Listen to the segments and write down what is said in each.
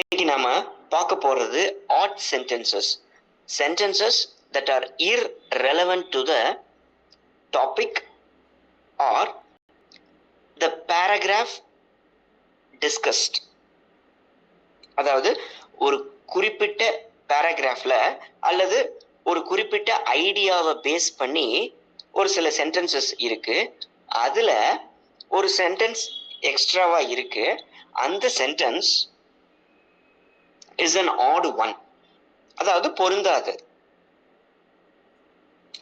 இன்னைக்கு நாம பார்க்க போறது odd sentences that are irrelevant to the topic or the paragraph discussed. அதாவது ஒரு குறிப்பிட்ட பேராகிராஃப்ல அல்லது ஒரு குறிப்பிட்ட ஐடியாவை பேஸ் பண்ணி ஒரு சில சென்டென்சஸ் இருக்கு. அதுல ஒரு சென்டென்ஸ் எக்ஸ்ட்ராவா இருக்கு. அந்த sentence is an odd one, அதாவது பொருந்தாது.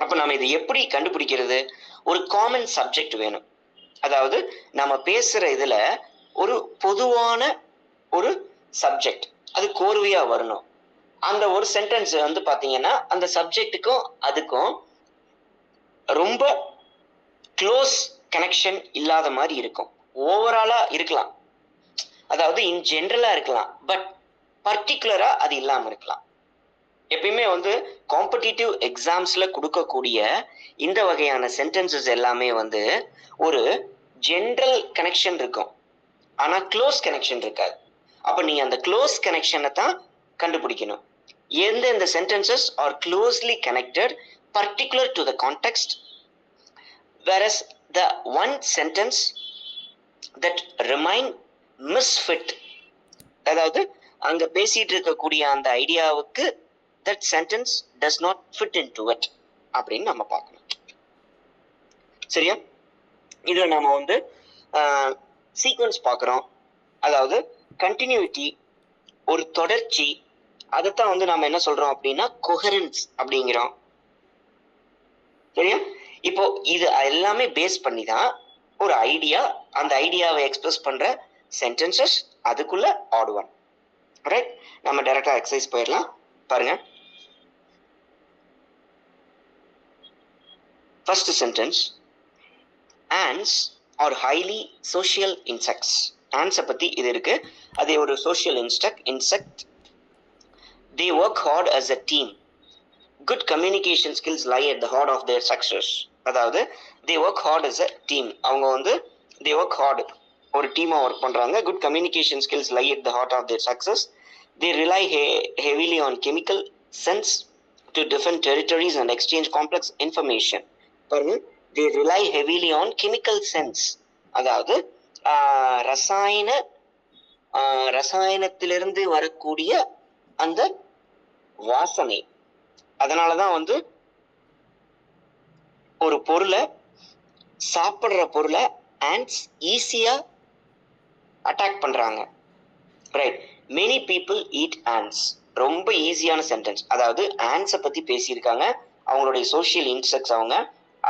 அப்ப நம்ம இதை எப்படி கண்டுபிடிக்கிறது? ஒரு காமன் சப்ஜெக்ட் வேணும். அதாவது நம்ம பேசுற இதுல ஒரு பொதுவான ஒரு சப்ஜெக்ட் அது கோர்வையா வரணும். அந்த ஒரு சென்டென்ஸ் வந்து பாத்தீங்கன்னா அந்த சப்ஜெக்டுக்கும் அதுக்கும் ரொம்ப க்ளோஸ் கனெக்ஷன் இல்லாத மாதிரி இருக்கும். ஓவராலா இருக்கலாம், அதாவது இன் ஜென்ரலா இருக்கலாம், பட் பர்டிகுலரா அது இல்லாம இருக்கலாம். எப்பயுமே வந்து காம்படிட்டிவ் எக்ஸாம்ஸ்ல கொடுக்கக்கூடிய இந்த வகையான சென்டென்சஸ் எல்லாமே வந்து ஒரு ஜென்ரல் கனெக்ஷன் இருக்கும், ஆனா க்ளோஸ் கனெக்ஷன் இருக்காது. அப்ப நீங்க அந்த க்ளோஸ் கனெக்ஷனை தான் கண்டுபிடிக்கணும். எந்தெந்த sentences are closely connected particular to the context, whereas the one sentence that remain misfit, அதாவது அங்க பேசிட்டு இருக்கக்கூடிய அந்த ஐடியாவுக்கு that sentence does not fit into it அப்படின்னு நம்ம பார்க்கணும். சரியா? இதுல நம்ம வந்து சீக்வன்ஸ் பார்க்கிறோம், அதாவது கண்டினியூட்டி, ஒரு தொடர்ச்சி. அதைத்தான் வந்து நம்ம என்ன சொல்றோம் அப்படின்னா கொஹரன்ஸ் அப்படிங்கிறோம். சரியா? இப்போ இது எல்லாமே பேஸ் பண்ணி தான் ஒரு ஐடியா, அந்த ஐடியாவை எக்ஸ்பிரஸ் பண்ற சென்டென்சஸ் அதுக்குள்ள ஆட் ஒன். ரைட்? நம்ம டைரக்டா எக்ஸசைஸ் போயிடலாம். பாருங்க. First sentence, ants are highly social insects. ants பத்தி இது இருக்கு. அது ஒரு social insect. they work hard as a team. good communication skills lie at the heart of their success. அதாவது they work hard as a team. அவங்க வந்து they work hard, ஒரு டீமா ஒர்க் பண்றாங்க. good communication skills lie at the heart of their success. they rely heavily on chemical sense to defend territories and exchange complex information. பாருங்க, they rely heavily on chemical sense, அதாவது ரசாயனத்திலிருந்து வரக்கூடிய அந்த வாசனை. அதனாலதான் வந்து ஒரு பொருளை, சாப்பிடுற பொருளை ants ஈஸியா அட்டாக் பண்றாங்க. Right? many people eat ants. ரொம்ப ஈஸியான சென்டென்ஸ். அதாவது ants பத்தி பேசியிருக்காங்க, அவங்களுடைய சோஷியல் இன்செக்ட்ஸ், அவங்க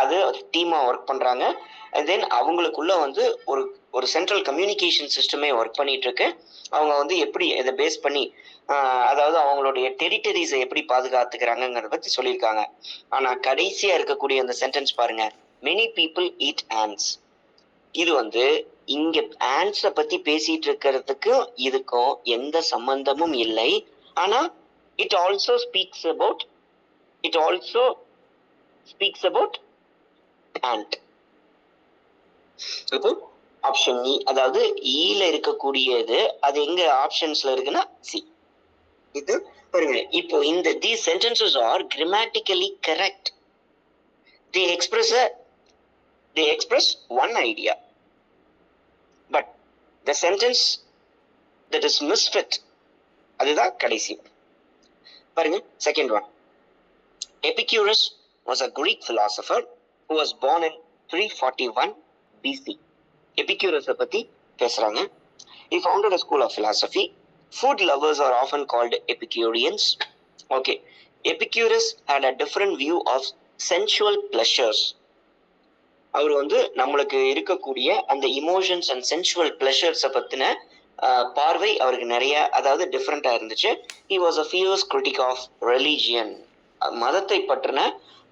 அது டீமா ஒர்க் பண்றாங்க. தென் அவங்களுக்குள்ள வந்து ஒரு சென்ட்ரல் கம்யூனிகேஷன் சிஸ்டமே ஒர்க் பண்ணிட்டு இருக்கு. அவங்க வந்து எப்படி இதை பேஸ் பண்ணி, அதாவது அவங்களுடைய டெரிட்டரிஸை எப்படி பாதுகாத்துக்கிறாங்கிறத பத்தி சொல்லியிருக்காங்க. ஆனா கடைசியா இருக்கக்கூடிய அந்த சென்டென்ஸ் பாருங்க, many people eat ants. இது வந்து இங்க ஆன்ஸை பத்தி பேசிட்டு இருக்கிறதுக்கும் இதுக்கும் எந்த சம்பந்தமும் இல்லை. ஆனா it also speaks about ant. இப்போ ஆப்ஷன் இ, அதாவது ஈல இருக்கக்கூடியது அது எங்க ஆப்ஷன்ஸ்ல இருக்குன்னா சி. இது பாருங்க. இப்போ இந்த these sentences are grammatically correct. they express one idea, but the sentence that is misfit, அதுதான் கடைசி. பாருங்க second one. Epicurus was a Greek philosopher who was born in 341 BC. Epicurus பத்தி பேசுறாங்க. He founded a school of philosophy. Food lovers are often called Epicureans. Okay. Epicurus had a different view of sensual pleasures. அவர் வந்து நம்மளுக்கு இருக்கக்கூடிய அந்த emotions and sensual பிளஷர்ஸை பத்தின பார்வை அவருக்கு நிறைய, அதாவது டிஃப்ரெண்டா இருந்துச்சு. he was a fierce critic of religion. மதத்தை பற்றின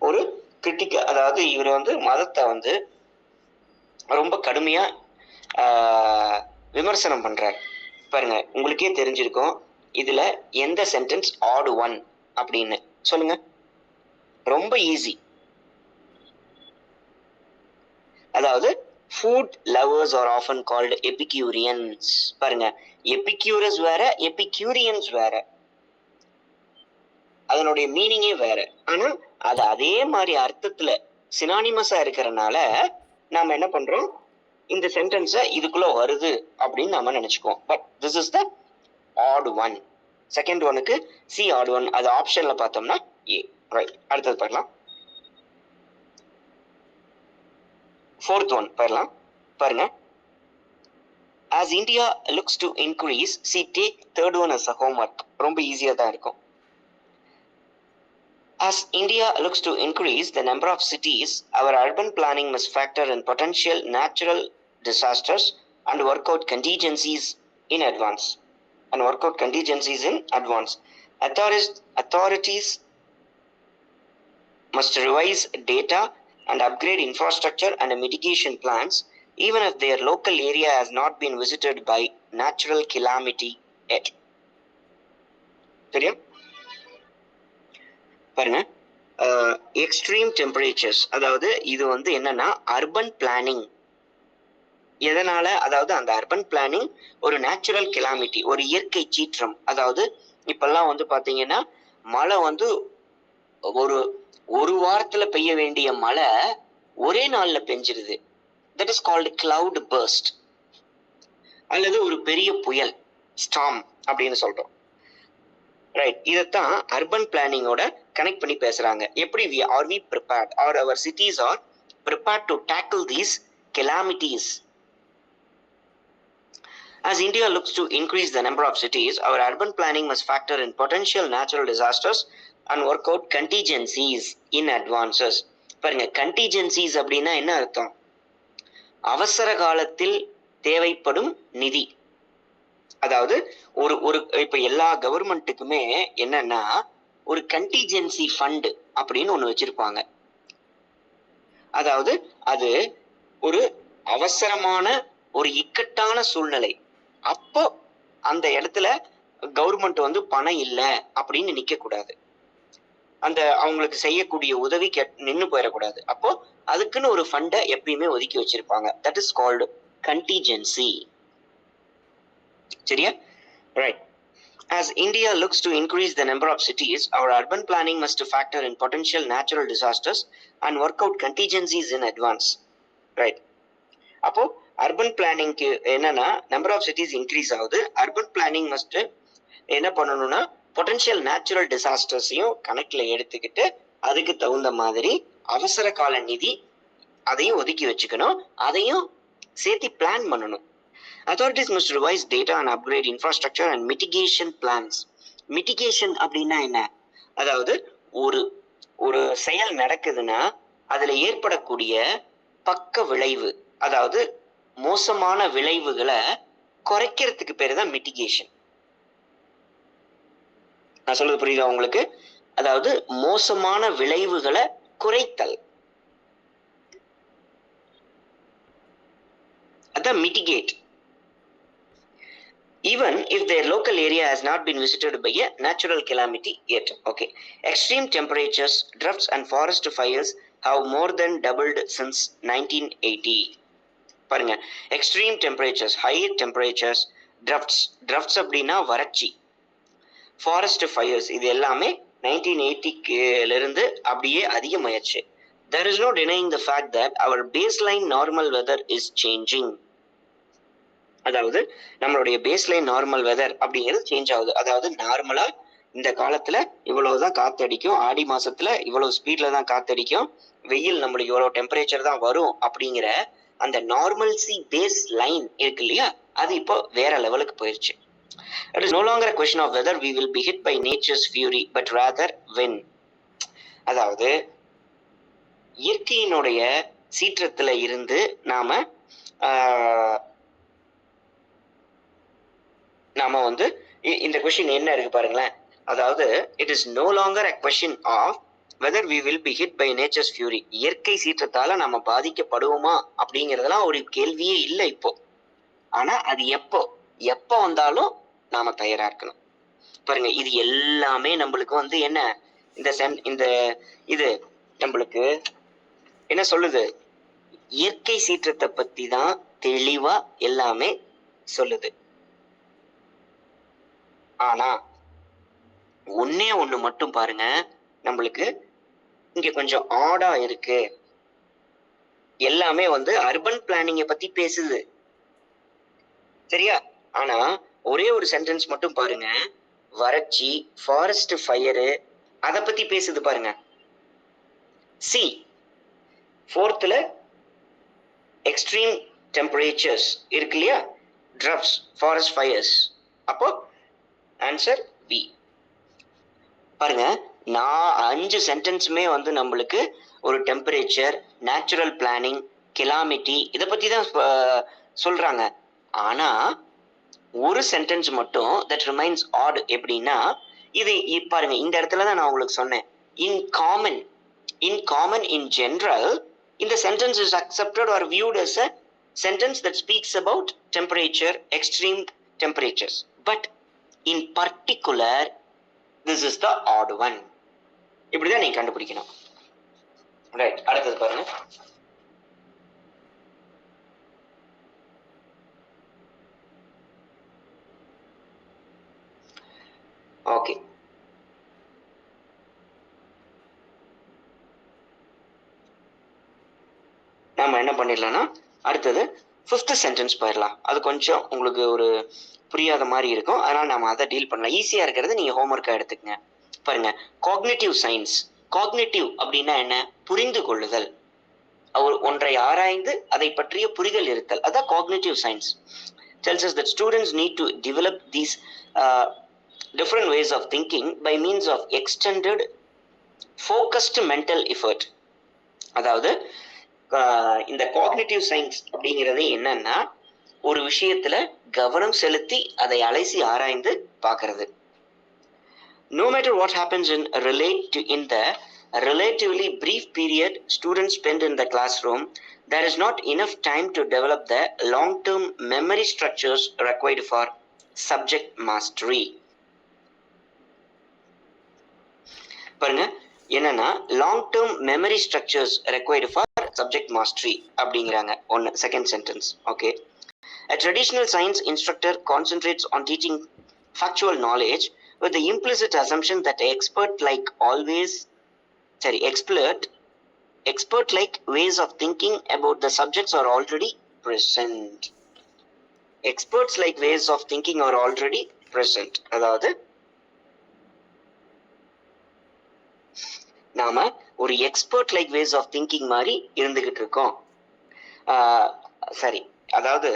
ஒரு கிரிட்டிக், அதாவது இவர் வந்து மதத்தை வந்து ரொம்ப கடுமையா விமர்சனம் பண்றார். பாருங்க, உங்களுக்கே தெரிஞ்சிருக்கும் இதுல எந்த சென்டென்ஸ் ஆட் ஒன் அப்படின்னு சொல்லுங்க. ரொம்ப ஈஸி. அதாவது food lovers are often called epicureans. பாருங்க, எபிக்யூரஸ் வேற, எபிக்யூரியன்ஸ் வேற, அதனுடைய மீனிங்கே வேற. ஆனா அது அதே மாதிரி அர்த்தத்துல சினானிமஸா இருக்கிறனால நாம என்ன பண்றோம், இந்த சென்டென்ஸ இதுக்குள்ள வருது அப்படின்னு நாம நினைச்சுக்குவோம். But this is the odd one. Second ஒனுக்கு சி ஆட் ஒன், அது ஆப்ஷன்ல பார்த்தோம்னா ஏ. ரைட், அடுத்தது பார்க்கலாம். ஃபோர்த் ஒன் பார்க்கலாம். பாருங்க, as India looks to increase, see take third one as a homework. ரொம்ப ஈஸியா தான் இருக்கும். As India looks to increase the number of cities, our urban planning must factor in potential natural disasters and work out contingencies in advance. Authorities must revise data and upgrade infrastructure and mitigation plans, even if their local area has not been visited by natural calamity yet. சரியா? பாருங்க, extreme temperatures, அதாவது இது வந்து என்னன்னா urban planning. எதனால? அதாவது அந்த urban planning ஒரு நேச்சுரல் கெலாமிட்டி, ஒரு இயற்கை சீற்றம். அதாவது இப்பெல்லாம் வந்து பாத்தீங்கன்னா மழை வந்து ஒரு வாரத்துல பெய்ய வேண்டிய மழை ஒரே நாள்ல பெஞ்சிருது. That is called cloudburst, அல்லது ஒரு பெரிய புயல், ஸ்டார்ம் அப்படின்னு சொல்றோம். ரைட், இதைத்தான் அர்பன் பிளானிங்கோட கனெக்ட் பண்ணி பேசுறாங்க. எப்படி are we prepared are our cities are prepared to tackle these calamities. As India looks to increase the number of cities, our urban planning must factor in potential natural disasters and work out contingencies in advances. பாருங்க, contingencies அப்படின்னா என்ன அர்த்தம்? அவசர காலத்தில் தேவைப்படும் நிதி. அதாவது ஒரு இப்ப எல்லா கவர்மெண்ட்டுக்குமே என்னன்னா ஒரு கண்டிஜென்சி ஃபண்ட் அப்படின்னு ஒண்ணு வச்சிருப்பாங்க. அதாவது அது ஒரு அவசரமான ஒரு இக்கட்டான சூழ்நிலை, அப்போ அந்த இடத்துல கவர்மெண்ட் வந்து பணம் இல்லை அப்படின்னு நிக்க கூடாது, அந்த அவங்களுக்கு செய்யக்கூடிய உதவி நின்று போயிடக்கூடாது. அப்போ அதுக்குன்னு ஒரு ஃபண்டை எப்பயுமே ஒதுக்கி வச்சிருப்பாங்க. That is called contingency. சரியா? Right. As India looks to increase the number of cities, our urban planning must factor in potential natural disasters and work out contingencies in advance. Right. அப்போ அர்பன் பிளானிங்க்கு என்னன்னா number of cities increase ஆகுது. Urban planning must என்ன பண்ணணும்னா potential natural டிசாஸ்டர்ஸையும் கணக்குல எடுத்துக்கிட்டு அதுக்கு தகுந்த மாதிரி அவசர கால நிதி அதையும் ஒதுக்கி வச்சுக்கணும், அதையும் சேர்த்து பிளான் பண்ணணும். Authorities must revise data and upgrade infrastructure and mitigation plans. Mitigation அப்படின்னா என்ன? அதாவது ஒரு செயல் நடக்குதுன்னா அதுல ஏற்படக்கூடிய பக்க விளைவு, அதாவது மோசமான விளைவுகளை குறைக்கிறதுக்கு பேரு தான் மிட்டிகேஷன். நான் சொல்றது புரியுதா உங்களுக்கு? அதாவது மோசமான விளைவுகளை குறைத்தல், அதான் mitigate. Even if their local area has not been visited by a natural calamity yet. Okay. Extreme temperatures, droughts and forest fires have more than doubled since 1980. பாருங்க, extreme temperatures, high temperatures, droughts அப்படின்னா வறட்சி, forest fires, இது எல்லாமே 1980ல இருந்து அப்படியே அதிகமாயிருச்சு. There is no denying the fact that our baseline normal weather is changing. அதாவது நம்மளுடைய பேஸ்லைன் நார்மல் வெதர் அப்படிங்கிறது சேஞ்ச் ஆகுது. அதாவது நார்மலா இந்த காலத்துல இவ்வளவுதான் காத்தடிக்கும், ஆடி மாசத்துல இவ்வளவு ஸ்பீட்ல தான் காத்தடிக்கும், வெயில் நம்மளுக்கு இவ்வளவு டெம்பரேச்சர் தான் வரும் அப்படிங்கிற அந்த நார்மல்சி பேஸ் லைன் இருக்கு இல்லையா, அது இப்போ வேற லெவலுக்கு போயிருச்சு. It is no longer a question of whether we will be hit by nature's fury, but rather when. அதாவது இயற்கையினுடைய சீற்றத்துல இருந்து நாம வந்து இந்த கொஸ்டின் என்ன இருக்கு பாருங்களேன். அதாவது it is no longer a question of whether we will be hit by nature's fury. இயற்கை சீற்றத்தால நம்ம பாதிக்கப்படுவோமா அப்படிங்கறதெல்லாம் ஒரு கேள்வியே இல்லை இப்போ. ஆனா அது எப்போ வந்தாலும் நாம தயாரா இருக்கணும். பாருங்க, இது எல்லாமே நம்மளுக்கு வந்து என்ன, இந்த இது நம்மளுக்கு என்ன சொல்லுது, இயற்கை சீற்றத்தை பத்தி தான் தெளிவா எல்லாமே சொல்லுது. ஆனா ஒண்ணே ஒண்ணு மட்டும் பாருங்க, நம்மளுக்கு இங்க கொஞ்சம் ஆடா இருக்கு. எல்லாமே அர்பன் பிளானிங்க பத்தி பேசுது. சரியா? ஆனா ஒரே ஒரு சென்டென்ஸ் மட்டும் பாருங்க, வறட்சி, ஃபாரஸ்ட் ஃபயரு அத பத்தி பேசுது பாருங்க. சி 4th எக்ஸ்ட்ரீம் டெம்பரேச்சர்ஸ் இருக்கு இல்லையா, ட்ரப்ஸ், ஃபாரஸ்ட் ஃபயர்ஸ். அப்போ ஆன்சர் பி. பாருங்க, நான் 5 சென்டென்ஸுமே நம்மளுக்கு ஒரு டெம்பரேச்சர், நேச்சுரல் பிளானிங், கெலாமிட்டி இத பத்தி தான் சொல்றாங்க. ஆனா ஒரு சென்டென்ஸ் மட்டும் தட் ரிமைன்ஸ் ஆட். எப்படின்னா, இது பாருங்க, இந்த இடத்துல தான் நான் உங்களுக்கு சொன்னேன், இன் காமன் இன் ஜெனரல் இந்த sentence is accepted or viewed as a sentence that speaks about temperature, extreme temperatures, but in particular this is the odd one. இப்படிதான் நீங்க கண்டுபிடிக்கணும். ரைட், அடுத்தது பாருங்க. ஓகே, நாம என்ன பண்ணிடலாம்னா அடுத்தது 5th சென்டென்ஸ் போயிடலாம். அது கொஞ்சம் உங்களுக்கு ஒரு புரியாத மாதிரி இருக்கும், அதனால நாம அதை டீல் பண்ணலாம். ஈஸியா இருக்கிறது நீங்க ஹோம்ஒர்க்கா எடுத்துக்கங்க. பாருங்க, காக்னிட்டிவ் சயின்ஸ். காக்னிட்டிவ் அப்படின்னா என்ன? புரிந்து கொள்ளுதல். ஒன்றை ஆராய்ந்து அதை பற்றிய புரிதல் இருத்தல், அதான் cognitive science. tells us that students need to develop these different ways of thinking by means of extended focused mental effort. அதாவது இந்த காக்னிட்டிவ் சயின்ஸ் அப்படிங்கிறது என்னன்னா, ஒரு விஷயத்துல கவனம் செலுத்தி அதை அலசி ஆராய்ந்து பார்க்கிறது. No matter what happens in the relatively brief period students spend in the classroom, there is not enough time to develop the long-term memory structures required for subject mastery. பாருங்க, என்னன்னா long term memory structures required for subject mastery அப்படிங்கிறாங்க. ஒன்று, second sentence. Okay, a traditional science instructor concentrates on teaching factual knowledge with the implicit assumption that expert like ways of thinking about the subjects are already present. Experts like ways of thinking are already present. அதாவது நாம ஒரு expert like ways of thinking மாதிரி இருந்துகிட்டு இருக்கோம். சரி, அதாவது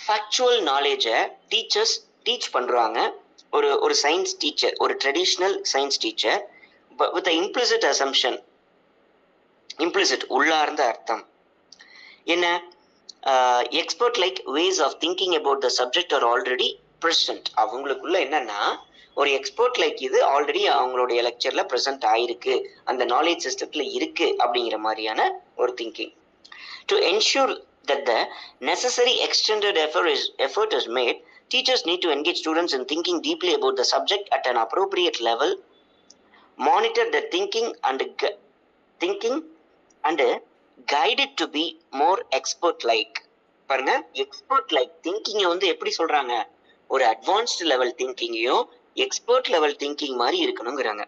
factual நாலேஜை teachers teach பண்றாங்க. ஒரு சயின்ஸ் டீச்சர், ஒரு traditional science teacher with implicit assumption. Implicit உள்ளார்ந்த அர்த்தம் என்ன? Expert like ways of thinking about the subject are already present. அவங்களுக்குள்ள என்னன்னா, ஒரு எக்ஸ்பர்ட் லைக் இது ஆல்ரெடி அவங்களுடைய லெக்சர்ல ப்ரெசென்ட் ஆயிருக்கு, அந்த நாலேஜ் சிஸ்டத்துல இருக்கு அப்படிங்கிற மாதிரியான ஒரு thinking. To ensure that the necessary extended effort is made, teachers need to engage students in thinking deeply about the subject at an appropriate level, monitor their thinking and guide it to be more expert like. பாருங்க, expert like thinking எப்படி சொல்றாங்க? ஒரு advanced level திங்கிங்கையும் expert level thinking மாதிரி இருக்கணுங்கிறாங்க.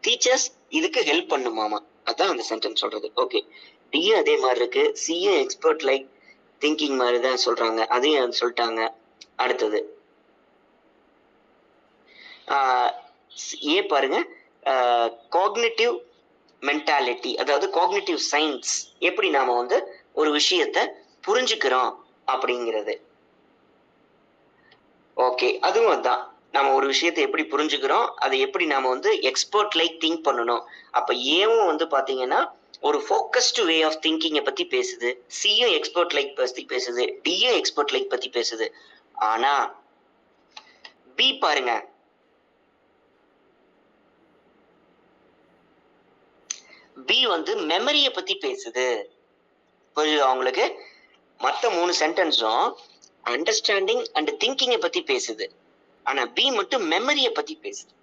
Teachers இதுக்கு help பண்ணுமாமா, அதான் அந்த சென்டென்ஸ் சொல்றது. ஓகே, டியும் அதே மாதிரி இருக்கு, சியும் எக்ஸ்பர்ட் லைக் திங்கிங் மாதிரி தான் சொல்றாங்க, அதையும் சொல்லிட்டாங்க. அடுத்தது ஏ பாருங்க, காக்னிட்டிவ் மென்டாலிட்டி, அதாவது காக்னிட்டிவ் சயின்ஸ், எப்படி நாம ஒரு விஷயத்த புரிஞ்சுக்கிறோம் அப்படிங்கிறது. ஓகே, அதுவும் அதான், நம்ம ஒரு விஷயத்தை எப்படி புரிஞ்சுக்கிறோம், அதை எப்படி நாம எக்ஸ்பர்ட் லைக் திங்க் பண்ணணும். அப்ப ஏவும் பாத்தீங்கன்னா ஒரு ஃபோக்கஸ்டு வே ஆஃப் திங்கிங்கை பத்தி பேசுது, சியும் எக்ஸ்பர்ட் லைக் பத்தி பேசுது, டியும் எக்ஸ்பர்ட் லைக் பத்தி பேசுது. ஆனா பி பாருங்க, பி மெமரிய பத்தி பேசுது. புரியுது அவங்களுக்கு? மற்ற 3 சென்டென்ஸும் அண்டர்ஸ்டாண்டிங் அண்ட் திங்கிங்கை பத்தி பேசுது, ஆனா பி மட்டும் மெமரிய பத்தி பேசுது.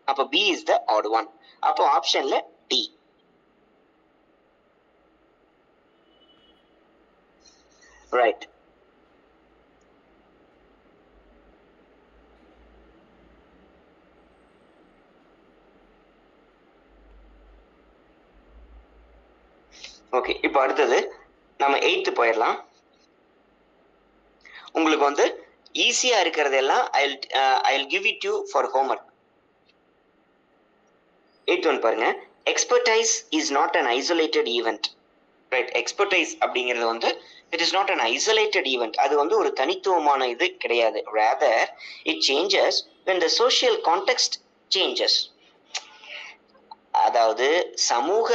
அப்ப B is the odd one. அப்போ ஆப்ஷன்ல டி. Right. ஓகே, இப்போ அடுத்தது நம்ம 8th போயிடலாம். உங்களுக்கு வந்து ஈஸியா இருக்கிறதெல்லாம் I'll give it to you for homework. 8th one பாருங்க. Expertise is not an isolated event. Right, expertise அப்படிங்கிறது வந்து it is not an isolated event. அது வந்து ஒரு தனித்துவமான இது கிடையாது. Rather it changes when the social context changes. அதாவது சமூக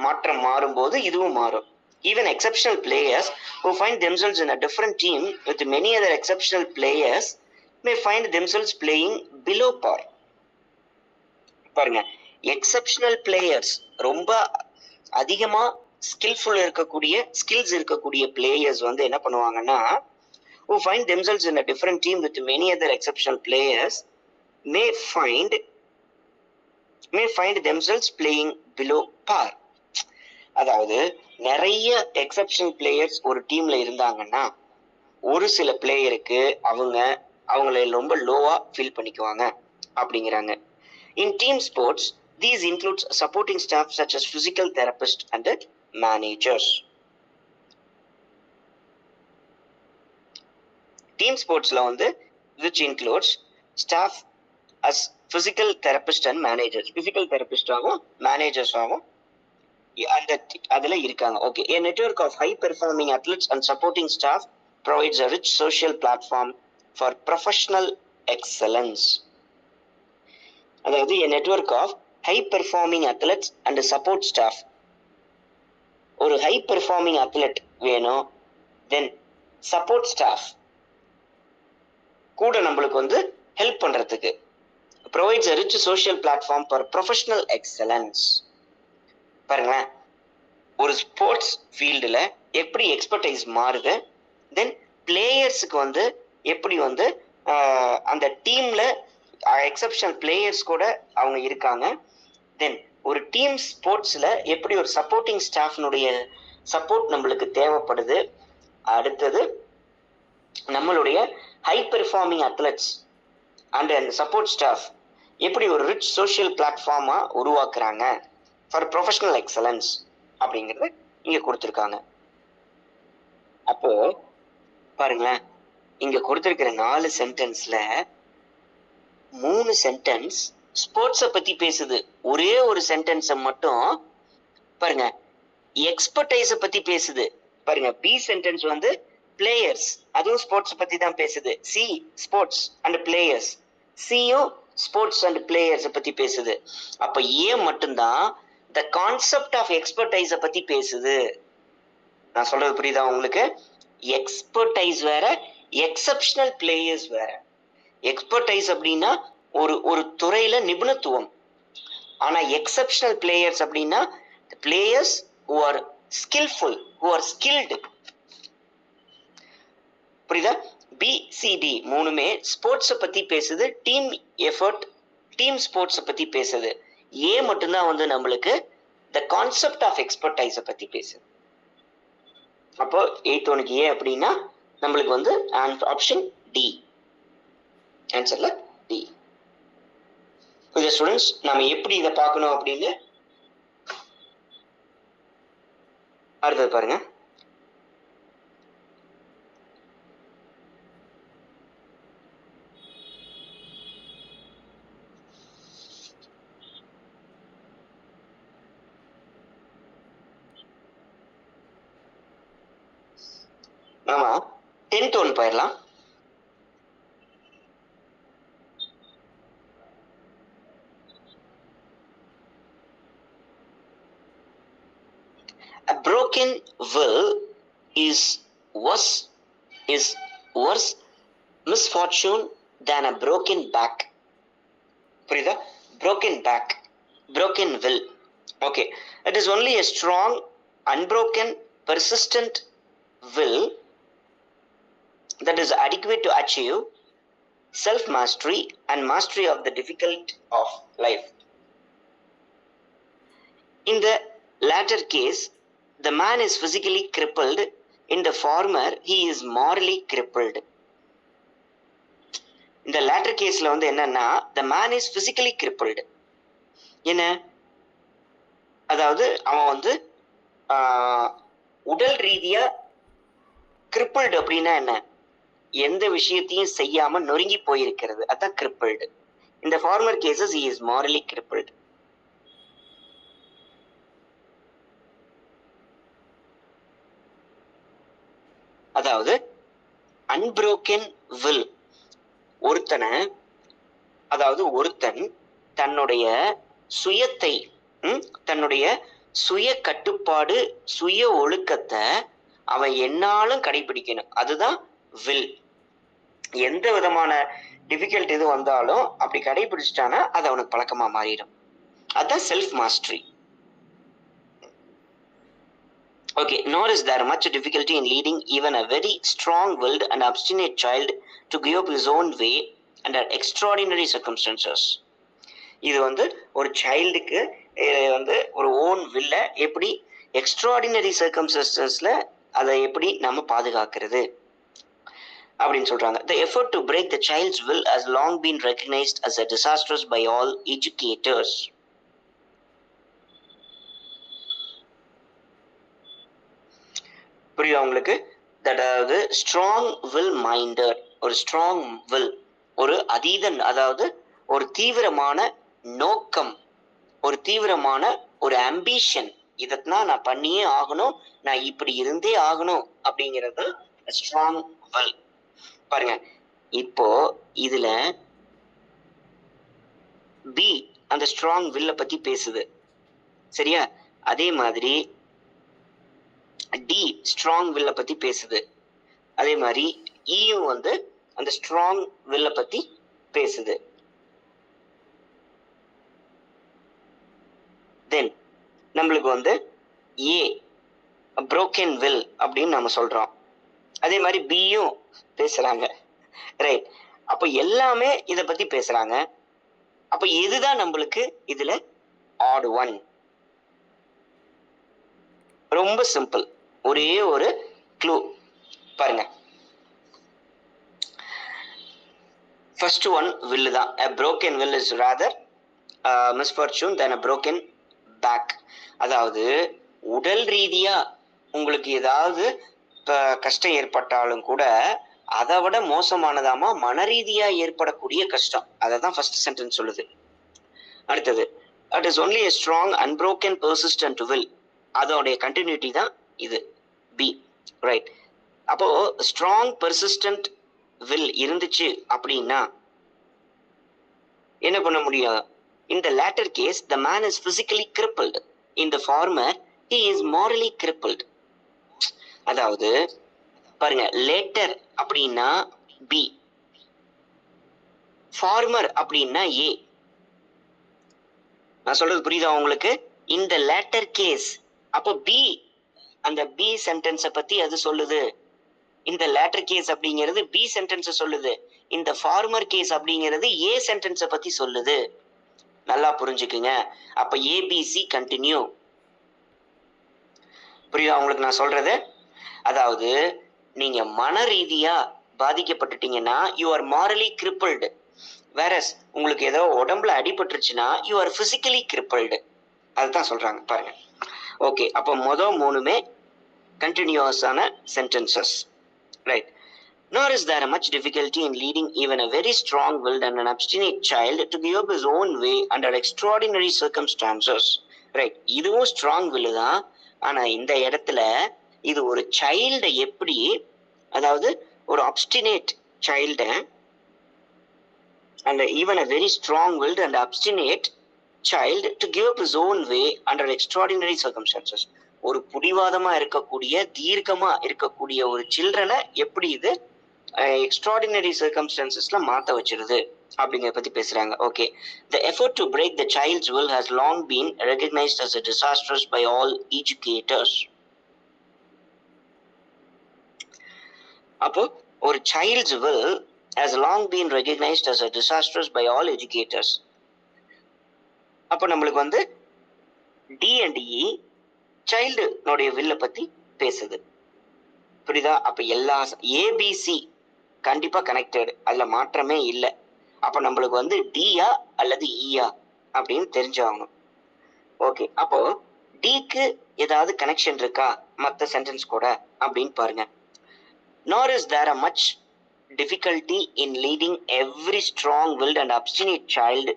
மாற்றம் மாறும்போது இதுவும் மாறும். Even exceptional players who find themselves in a different team with many other exceptional players may find themselves playing below par. பாருங்க, எக்ஸப்ஷனல் பிளேயர்ஸ், ரொம்ப அதிகமா skills இருக்கக்கூடிய பிளேயர்ஸ் வந்து என்ன பண்ணுவாங்கன்னா, who find themselves in a different team with many other exceptional players may find themselves playing below par. அதாவது நிறைய exceptional players ஒரு டீம்ல இருந்தாங்கன்னா ஒரு சில பிளேயருக்கு அவங்கள ரொம்ப லோவா ஃபீல் பண்ணிக்குவாங்க அப்படிங்கிறாங்க. In team sports, these includes supporting staff such as physical therapists and managers. Team sportsல வந்து which includes staff as physical therapist and managers. Physical therapist ஆகும் managers ஆகும் அதுல இருக்காங்க. Okay, a network of high performing athletes and supporting staff provides a rich social platform for professional excellence. அதாவது a network of high performing athletes and support staff. ஒரு high performing athlete வேணும், தென் support staff கூட நம்மளுக்கு வந்து help பண்றதுக்கு. Provides a rich social platform for professional excellence. பாருங்களேன், ஒரு sports ஃபீல்டில் எப்படி எக்ஸ்பர்டைஸ் மாறுது, தென் பிளேயர்ஸுக்கு வந்து எப்படி வந்து அந்த டீம்ல எக்ஸப்ஷனல் பிளேயர்ஸ் கூட அவங்க இருக்காங்க, தென் ஒரு டீம் ஸ்போர்ட்ஸ்ல எப்படி ஒரு சப்போர்ட்டிங் ஸ்டாஃப்னுடைய சப்போர்ட் நம்மளுக்கு தேவைப்படுது. அடுத்தது நம்மளுடைய ஹை பெர்ஃபார்மிங் அத்லெட்ஸ் அண்ட் அந்த சப்போர்ட் ஸ்டாஃப் எப்படி ஒரு ரிச் சோஷியல் பிளாட்ஃபார்மா உருவாக்குறாங்க ஃபார் ப்ரொஃபஷனல் எக்ஸலன்ஸ் அப்படிங்கிறது இங்க கொடுத்துருக்காங்க. அப்போ பாருங்களேன், இங்க கொடுத்திருக்கிற 4 சென்டென்ஸ்ல 3 சென்டென்ஸ் ஸ்போர்ட்ஸை பத்தி பேசுது. ஒரே ஒரு சென்டென்ஸை மட்டும் பாருங்க எக்ஸ்பர்டைஸை பத்தி பேசுது. பாருங்க, பி சென்டென்ஸ் வந்து பிளேயர்ஸ், அதுவும் ஸ்போர்ட்ஸ் பத்தி தான் பேசுது. சி ஸ்போர்ட்ஸ் அண்ட் பிளேயர்ஸ், சியும் ஸ்போர்ட்ஸ் அண்ட் பிளேயர்ஸை பத்தி பேசுது. அப்ப ஏ மட்டும்தான் த கான்செப்ட் ஆஃப் எக்ஸ்பர்டைஸை பத்தி பேசுது. நான் சொல்றது புரியுதா உங்களுக்கு? எக்ஸ்பர்டைஸ் வேற, எக்ஸப்ஷனல் பிளேயர்ஸ் வேற. எக்ஸ்பர்டைஸ் அப்படின்னா ஒரு துறையில நிபுணத்துவம். ஆனா எக்ஸப்ஷனல் பிளேயர்ஸ் அப்படின்னா players who are skillful, who are skilled. புரியுதா? பிசிடி மூணுமே ஸ்போர்ட்ஸை பத்தி பேசுது, டீம் எஃபர்ட், டீம் ஸ்போர்ட்ஸை பத்தி பேசுது. ஏ மட்டும்தான் வந்து நம்மளுக்கு த கான்செப்ட் ஆஃப் எக்ஸ்பர்டைஸை பத்தி பேசுது. அப்போ 8th ஒனுக்கு ஏ அப்படின்னா நம்மளுக்கு வந்து ஆப்ஷன் டி, ஆன்சர்ல டி. இது ஸ்டூடெண்ட்ஸ் நம்ம எப்படி இதை பார்க்கணும் அப்படின்னு அடுத்தது பாருங்க. நாம 10th ஒன் போயிடலாம். A broken will is worse misfortune than a broken back. புரியுதா? broken back, broken will. Okay, it is only a strong, unbroken, persistent will that is adequate to achieve self-mastery and mastery of the difficult of life. In the latter case, the man is physically crippled In the former, he is morally crippled. இந்த latter கேஸ்ல வந்து என்னன்னா, the man is physically crippled. என்ன, அதாவது அவன் வந்து உடல் ரீதியா crippled அப்படின்னா என்ன, எந்த விஷயத்தையும் செய்யாம நொறுங்கி போயிருக்கிறது, அதான் crippled. In the former cases, he is morally crippled. அதாவது unbroken will. ஒருத்தன் தன்னுடைய சுயத்தை, தன்னுடைய சுய கட்டுப்பாடு, சுய ஒழுக்கத்தை அவன் என்னாலும் கடைபிடிக்கணும், அதுதான் வில். எந்த விதமான டிஃபிகல்ட் இது வந்தாலும் அப்படி கடைபிடிச்சிட்டானா அது அவனுக்கு பழக்கமா மாறிடும், அதுதான் self mastery. Okay, nor is there much difficulty in leading even a very strong-willed and obstinate child to give up his own way under extraordinary circumstances. இது வந்து ஒரு சைல்டுக்கு வந்து ஒரு ஓன் வில்ல எப்படி எக்ஸ்ட்ராடினரி சர்க்கம்ஸ்டன்சஸ்ல அதை எப்படி நம்ம பாதுகாக்கிறது அப்படின்னு சொல்றாங்க. The effort to break the child's will has long been recognized as a disastrous by all educators. புரியுதா உங்களுக்கு? அதாவது ஸ்ட்ராங் வில் மைண்டட், ஒரு ஸ்ட்ராங் வில், ஒரு அதீதன், அதாவது ஒரு தீவிரமான நோக்கம், ஒரு தீவிரமான ஒரு ஆம்பிஷன், இதத்தான் நான் பண்ணியே ஆகணும், நான் இப்படி இருந்தே ஆகணும் அப்படிங்கிறது ஸ்ட்ராங் வில். பாருங்க, இப்போ இதுல பி அந்த ஸ்ட்ராங் வில்ல பத்தி பேசுது, சரியா? அதே மாதிரி டி ஸ்ட்ராங் வில்ல பத்தி பேசுது, அதே மாதிரி ஈயும் வந்து அந்த ஸ்ட்ராங் வில்ல பத்தி பேசுது. தென் நம்மளுக்கு வந்து ஏ broken will அப்படின்னு நம்ம சொல்றோம், அதே மாதிரி பியும் பேசுறாங்க, ரைட்? அப்ப எல்லாமே இத பத்தி பேசுறாங்க. அப்ப எதுதான் நம்மளுக்கு இதுல ஆட் ஒன்? ரொம்ப சிம்பிள், ஒரே ஒரு க்ளூ பாருங்க. ஃபர்ஸ்ட் ஒன் will தான். A broken will is rather misfortune than a broken back. அதாவது உடல் ரீதியா உங்களுக்கு ஏதாவது கஷ்டம் ஏற்பட்டாலும் கூட அதை விட மோசமானதாமா மன ரீதியா ஏற்படக்கூடிய கஷ்டம், அதை தான் ஃபர்ஸ்ட் சென்டென்ஸ் சொல்லுது. அடுத்தது, it is only a strong unbroken persistent will, அதோடைய கண்டினியூட்டி தான் இது பி, ரைட்? அப்போ ஸ்ட்ராங் பெர்சிஸ்டன்ட் வில் இருந்துச்சு அப்படின்னா என்ன பண்ண முடியும்? In the latter case, the man is physically crippled. In the former, he is morally crippled. அதாவது பாருங்க, லேட்டர் அப்படின்னா பி, ஃபார்மர் அப்படின்னா ஏ. நான் சொல்றது புரியுதா உங்களுக்கு? இந்த லேட்டர் கேஸ், அப்போ பி, அந்த பி சென்டென்ஸை பத்தி அது சொல்லுது. இந்த லேட்டர் கேஸ் அப்படிங்கிறது பி சென்டென்ஸை சொல்லுது, இந்த ஃபார்மர் கேஸ் அப்படிங்கிறது ஏ சென்டென்ஸை பத்தி சொல்லுது. நல்லா புரிஞ்சுக்குங்க. அப்ப ஏபிசி கண்டினியூ. புரியுதா உங்களுக்கு நான் சொல்றது? அதாவது நீங்க மன ரீதியா பாதிக்கப்பட்டுட்டீங்கன்னா you are morally crippled, whereas உங்களுக்கு ஏதோ உடம்புல அடிபட்டுருச்சுன்னா யூ ஆர் பிசிக்கலி கிரிப்பிள்டு. அதுதான் சொல்றாங்க பாருங்க. ஓகே, அப்போ மூணுமே கண்டினியூஸான sentences, right? Nor is there much difficulty in leading even a very strong-willed and an obstinate child to give up his own way under extraordinary circumstances. Right? இதுவும் strong will தான். ஆனா இந்த இடத்துல இது ஒரு சைல்டை எப்படி, அதாவது ஒரு obstinate child and even a very strong-willed and obstinate child to give up his own way under extraordinary circumstances. ஒரு புடிவாதமா இருக்கக்கூடிய, தீர்க்கமா இருக்கக்கூடிய ஒரு சில்ட்ரனை எப்படி இது எக்ஸ்ட்ராடினரி சர்க்கம்ஸ்டான்சஸ்ல மாத்த வச்சிருது அப்படிங்கறத பத்தி பேசுறாங்க. Okay, the effort to break the child's will has long been recognized as a disastrous by all educators. அப்போ ஒரு child's will has long been recognized as a disastrous by all educators. அப்போ நம்மளுக்கு வந்து D and E child நோடைய வில்ல பத்தி பேசுது. புரியுதா? அப்ப எல்லா ஏபிசி கண்டிப்பா கனெக்டட், அதுல மாற்றமே இல்லை. அப்ப நம்மளுக்கு வந்து டியா அல்லது ஈயா அப்படின்னு தெரிஞ்சாகணும். ஓகே, அப்போ டிக்கு ஏதாவது கனெக்ஷன் இருக்கா மற்ற சென்டென்ஸ் கூட அப்படின்னு பாருங்க. Nor is there a much difficulty in leading every strong-willed and obstinate child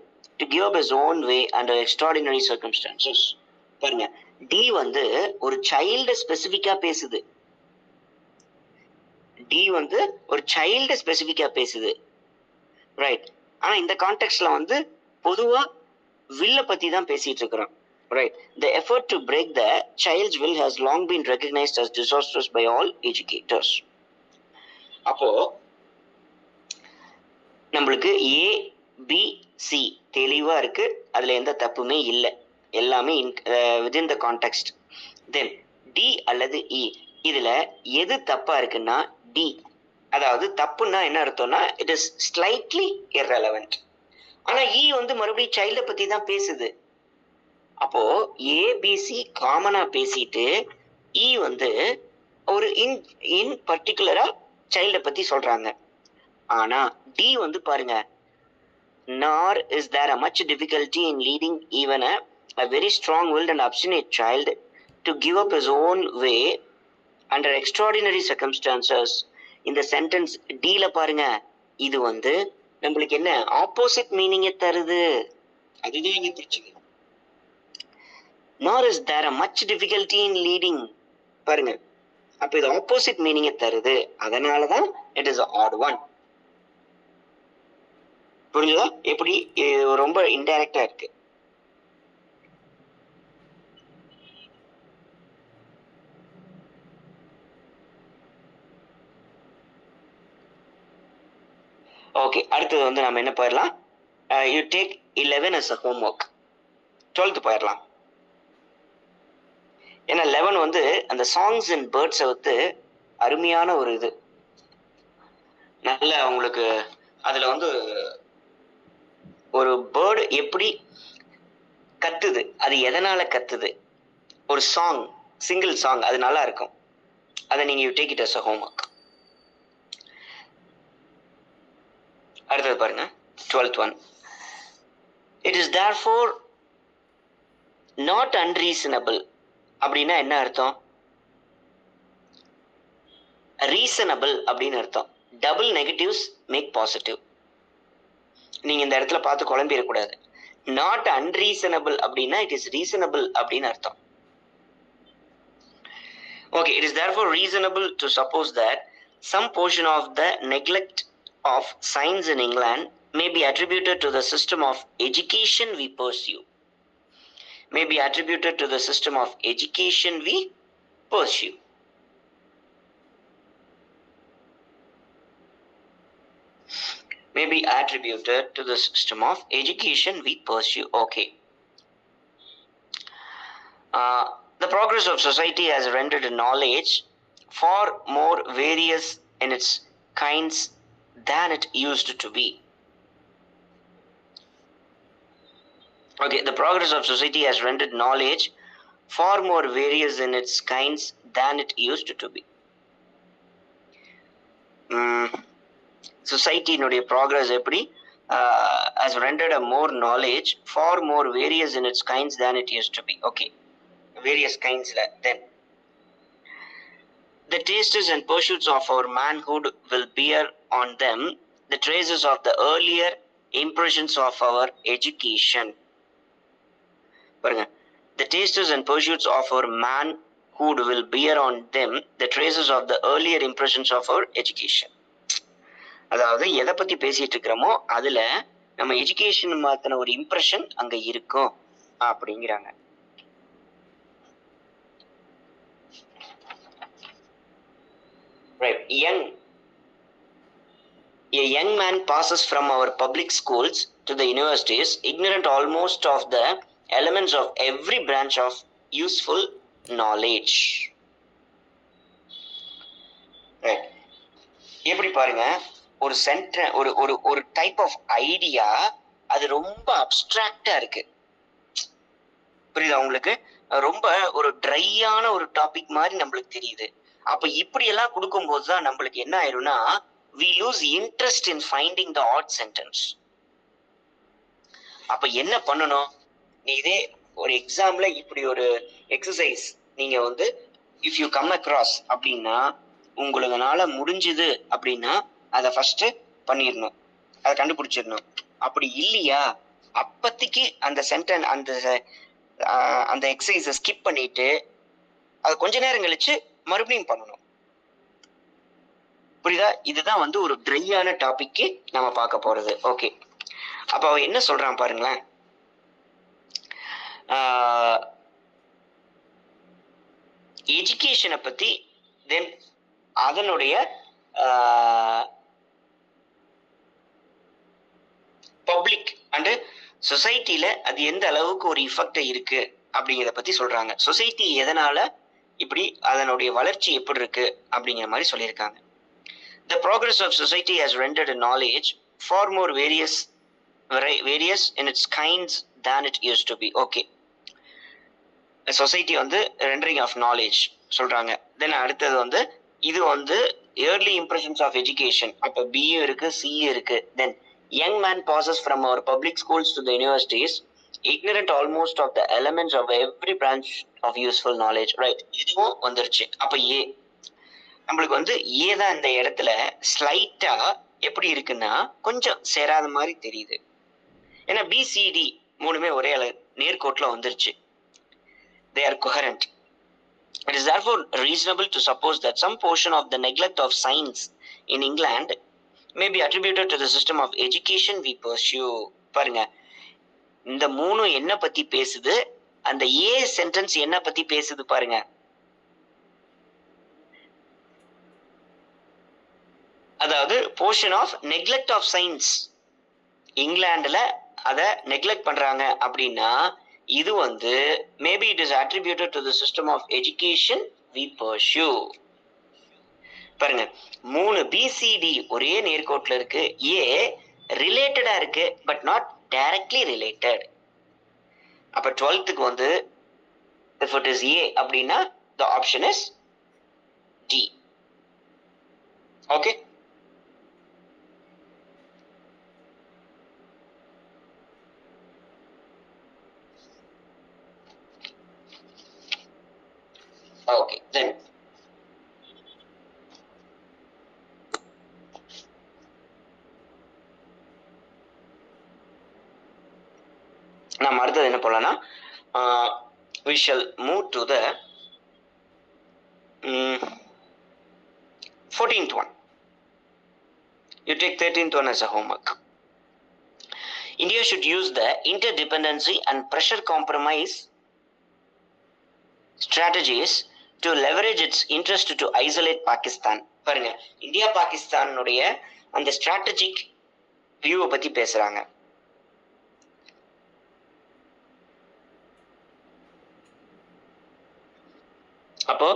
to give up his own way under extraordinary circumstances. பாருங்க, டி வந்து ஒரு சைல்டு ஸ்பெசிபிக்கா பேசுது. டி வந்து ஒரு சைல்டு ஸ்பெசிபிக்கா பேசுது, ரைட்? ஆனா இந்த கான்டெக்ட்ல வந்து பொதுவா வில்ல பத்தி தான் பேசிட்டு இருக்கிறோம், right? The effort to break the child's will has long been recognized as disastrous by all educators. அப்போ நம்மளுக்கு ஏ பி சி தெளிவா இருக்கு, அதுல எந்த தப்புமே இல்லை, எல்லாமே within the context. Then D அல்லது இ, இதுல எது தப்பா இருக்குன்னா டி. அதாவது தப்புன்னா என்ன அர்த்தம்னா இட் இஸ் ஸ்லைட்லி இர்ரெலவென்ட். ஆனா இ வந்து மறுபடியும் சைல்ட பத்தி தான் பேசுது. அப்போ ஏபிசி காமனா பேசிட்டு இ வந்து ஒரு இன் பர்டிகுலரா சைல்ட பத்தி சொல்றாங்க. ஆனா டி வந்து பாருங்க, nor is there a much difficulty in leading even a very strong-willed and obstinate child to give up his own way under extraordinary circumstances. இந்த சென்டென்ஸ் டீல பாருங்க, இது வந்து நம்மளுக்கு என்ன ஆப்போசிட் மீனிங்கை தருது. அதுதான் இங்க பிரச்சனை. nor is there a much difficulty in leading, பாருங்க, அப்ப இது ஆப்போசிட் மீனிங்கை தருது, அதனாலதான் இட் இஸ் ஆட் ஒன். புரிஞ்சுதா? எப்படி ரொம்ப இன்டைரக்டா இருக்கு. ஓகே, அடுத்தது வந்து நம்ம என்ன போயிடலாம், you take 11 as a homework. 12th போயிடலாம். ஏன்னா 11 வந்து அந்த சாங்ஸ் அண்ட் பேர்ட்ஸை வந்து அருமையான ஒரு இது, நல்ல உங்களுக்கு அதுல வந்து ஒரு பேர்டு எப்படி கத்துது, அது எதனால கத்துது, ஒரு சாங், சிங்கிள் சாங், அது நல்லா இருக்கும். அதை நீங்க you take it as a homework. அடுத்தது பாருங்க, 12th one. It is therefore not unreasonable. அப்படின்னா என்ன அர்த்தம்? ரீசனபிள் அப்படின்னு அர்த்தம். Double negatives make positive. நீங்க இந்த இடத்துல பார்த்து குழம்பிடக்கூடாது. நாட் அன்ரீசனபிள் அப்படின்னா இட் இஸ் ரீசனபிள் அப்படின்னு அர்த்தம். Okay, it is therefore reasonable to suppose that some portion of the neglect of science in England may be attributed to the system of education we pursue. May be attributed to the system of education we pursue. May be attributed to the system of education we pursue. Okay. The progress of society has rendered knowledge far more various in its kinds than it used to be. Okay, the progress of society has rendered knowledge far more various in its kinds than it used to be. Society-னுடைய progress எப்படி has rendered a more knowledge far more various in its kinds than it used to be. Okay, various kinds-ல then the tastes and pursuits of our manhood will bear on them the traces of the earlier impressions of our education. பாருங்க, the tastes and pursuits of our manhood will bear on them the traces of the earlier impressions of our education. அதாவது எதை பத்தி பேசிட்டு இருக்கிறோமோ அதுல நம்ம education மாத்தின ஒரு impression அங்க இருக்கும் அப்படிங்கிறாங்க. Right. A young man passes from our public schools to the universities, ignorant almost of the elements of every branch of useful knowledge. Right. எப்படி பாருங்க, ஒரு ஒரு டைப் ஆஃப் ஐடியா அது ரொம்ப அப்டிராக்டா இருக்கு. புரியுதா உங்களுக்கு? ரொம்ப ஒரு ட்ரையான ஒரு டாபிக் மாதிரி நம்மளுக்கு தெரியுது. அப்ப இப்படி எல்லாம் கொடுக்கும்போது தான் நம்மளுக்கு என்ன ஆயிரும்னா we lose interest in finding the odd sentence. அப்ப என்ன பண்ணணும், நீ இதே ஒரு எக்ஸாம்ல இப்படி ஒரு எக்ஸசைஸ் நீங்க வந்து இஃப் யூ கம் அக்ராஸ் அப்படின்னா உங்களால முடிஞ்சுது அப்படின்னா அதை ஃபர்ஸ்ட் பண்ணிடணும், அதை கண்டுபிடிச்சிடணும். அப்படி இல்லையா அப்பத்திக்கு அந்த சென்டென்ஸ் அந்த எக்ஸசைஸை ஸ்கிப் பண்ணிட்டு அது கொஞ்ச நேரம் கழிச்சு மறுபடியும் பண்ணணும். புரியுதா? இதுதான் வந்து ஒரு ட்ரையான டாபிக்கு நம்ம பார்க்க போறது. ஓகே, அப்ப அவ என்ன சொல்றான் பாருங்களேன். எஜுகேஷனை பத்தி, தென் அதனுடைய பப்ளிக் அண்ட் சொசைட்டில அது எந்த அளவுக்கு ஒரு இஃபெக்ட் இருக்கு அப்படிங்கிறத பத்தி சொல்றாங்க. சொசைட்டி எதனால இப்படி அதனுடைய வளர்ச்சி எப்படி இருக்கு அப்படிங்கிற மாதிரி சொல்லியிருக்காங்க. The progress of society has rendered knowledge far more various in its kinds than it used to be. Okay, society வந்து ரெண்டரிங் ஆஃப் நாலேஜ் சொல்றாங்க. தென் அடுத்தது வந்து இது வந்து ஏர்லி இம்ப்ரெஷன்ஸ் ஆஃப் எஜுகேஷன். அப்ப பிஏ இருக்கு, சிஏ இருக்கு. தென் young man passes from our public schools to the universities ignorant almost of the elements of every branch of useful knowledge. Right, இதுவும் வந்துருச்சு. அப்ப நம்மளுக்கு வந்து ஏதான் இந்த இடத்துல ஸ்லைட்டா எப்படி இருக்குன்னா கொஞ்சம் சேராத மாதிரி தெரியுது. ஏன்னா பிசிடி மூணுமே ஒரே நேர்கோட்டில் வந்துருச்சு. They are coherent. It is therefore reasonable to suppose that some portion of the neglect of science in England may be attributed to the system of education we pursue. பாருங்க, இந்த மூணு என்ன பத்தி பேசுது, அந்த ஏ சென்டென்ஸ் என்ன பத்தி பேசுது பாருங்க. அதாவது portion of neglect of science, இங்கிலாந்துல அதை நெக்லெக்ட் பண்றாங்க அப்படின்னா இது வந்து maybe it is attributed to the system of education we pursue. பாருங்க, மூணு பிசிடி ஒரே நேர்கோட்டில் இருக்கு, ஏ ரிலேட்டடா இருக்கு பட் நாட் டைரக்ட்லி ரிலேட்டட். அப்ப 12th வந்து if it is A அப்படின்னா the option is D. Okay, okay, then நம்ம அடுத்தது என்ன போலாம்னா we shall move to the 14th one. You take 13th one as a homework. India should use the interdependency and pressure compromise strategies to leverage its interest to isolate Pakistan. பாருங்க, India பாகிஸ்தானுடைய அந்த strategic வியூவை பத்தி பேசுறாங்க. அப்போ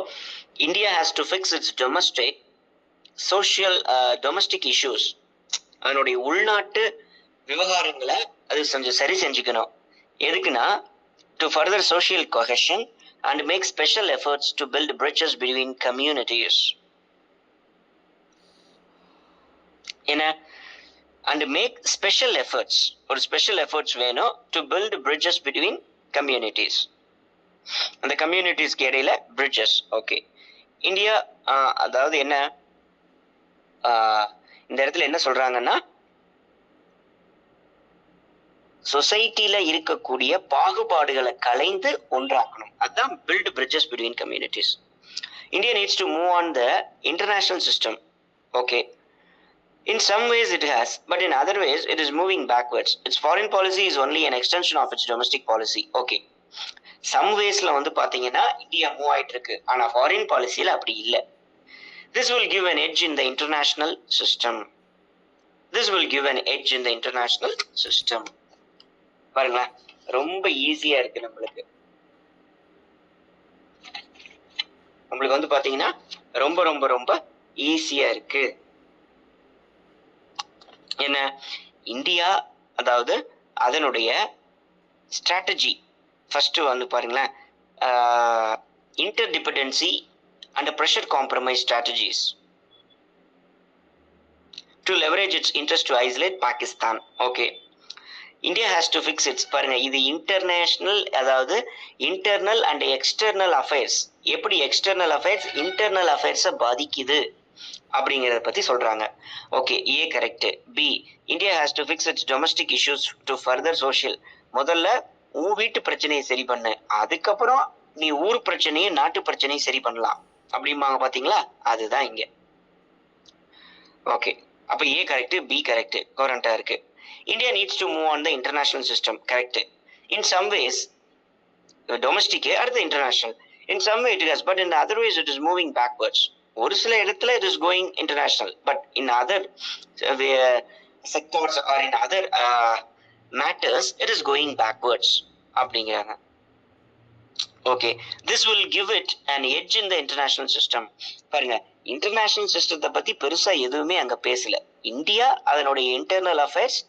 India has to fix its domestic issues, அதனுடைய உள்நாட்டு விவகாரங்களை அது கொஞ்சம் சரி செஞ்சுக்கணும். எதுக்குன்னா to further social cohesion and make special efforts to build bridges between communities. And make special efforts, or special efforts வேணும் to build bridges between communities. அந்த கம்யூனிட்டிஸ்க்கு இடையில bridges. ஓகே, இந்தியா அதாவது என்ன இந்த இடத்துல என்ன சொல்றாங்கன்னா சொசைட்டில இருக்கக்கூடிய பாகுபாடுகளை கலைந்து ஒன்றாக்கணும். அதுதான் build bridges between communities. India needs to move on the international system. Okay, in some ways it has, but in other ways it is moving backwards. Its foreign policy is only an extension of its domestic policy. Okay, some waysல வந்து பாத்தீங்கன்னா India move ஆயிட்டு இருக்கு, ஆனா foreign பாலிசியில அப்படி இல்லை. This will give an edge in the international system. This will give an edge in the international system. பாருங்களேன், ரொம்ப ஈஸியா இருக்கு. நம்மளுக்கு வந்து பாத்தீங்கன்னா ரொம்ப ரொம்ப ரொம்ப ஈஸியா இருக்கு. என்ன இந்தியா அதாவது அதனுடைய ஸ்ட்ராட்டஜி ஃபர்ஸ்ட் வந்து பாருங்களேன், இன்டர்டிபெண்டன்சி and pressure compromise strategies to leverage its interest to isolate Pakistan. Okay. India has to fix its. பாருங்க, இது இன்டர்நேஷனல், அதாவது இன்டர்னல் அண்ட் எக்ஸ்டர்னல் அஃபேர்ஸ். எப்படி எக்ஸ்டர்னல் அஃபேர்ஸ் இன்டர்னல் அஃபேர்ஸை பாதிக்குது அப்படிங்கிறத பத்தி சொல்றாங்க. Okay, A correct. B, India has to fix its domestic issues to further social. முதல்ல உன் வீட்டு பிரச்சனையை சரி பண்ணு, அதுக்கப்புறம் நீ ஊர் பிரச்சனையும் நாட்டு பிரச்சனையும் சரி பண்ணலாம் அப்படிம்பாங்க. பாத்தீங்களா, அதுதான் இங்க. ஓகே, அப்ப ஏ கரெக்ட், பி கரெக்ட், கரண்டா இருக்கு. India needs to move on the international system. Correct. In some ways, domestic or the international. In some way it is, but in other ways it is moving backwards. ஒரு சில இடத்துல it is going international, but in other sectors or in other matters it is going backwards. அப்படிங்கிறாங்க. Okay, this will give it an edge in the international system. பாருங்க, international சிஸ்டத்தை பத்தி பெருசா எதுவுமே அங்க பேசல. இந்தியா அதனுடைய இன்டர்னல் அஃபேர்ஸ்,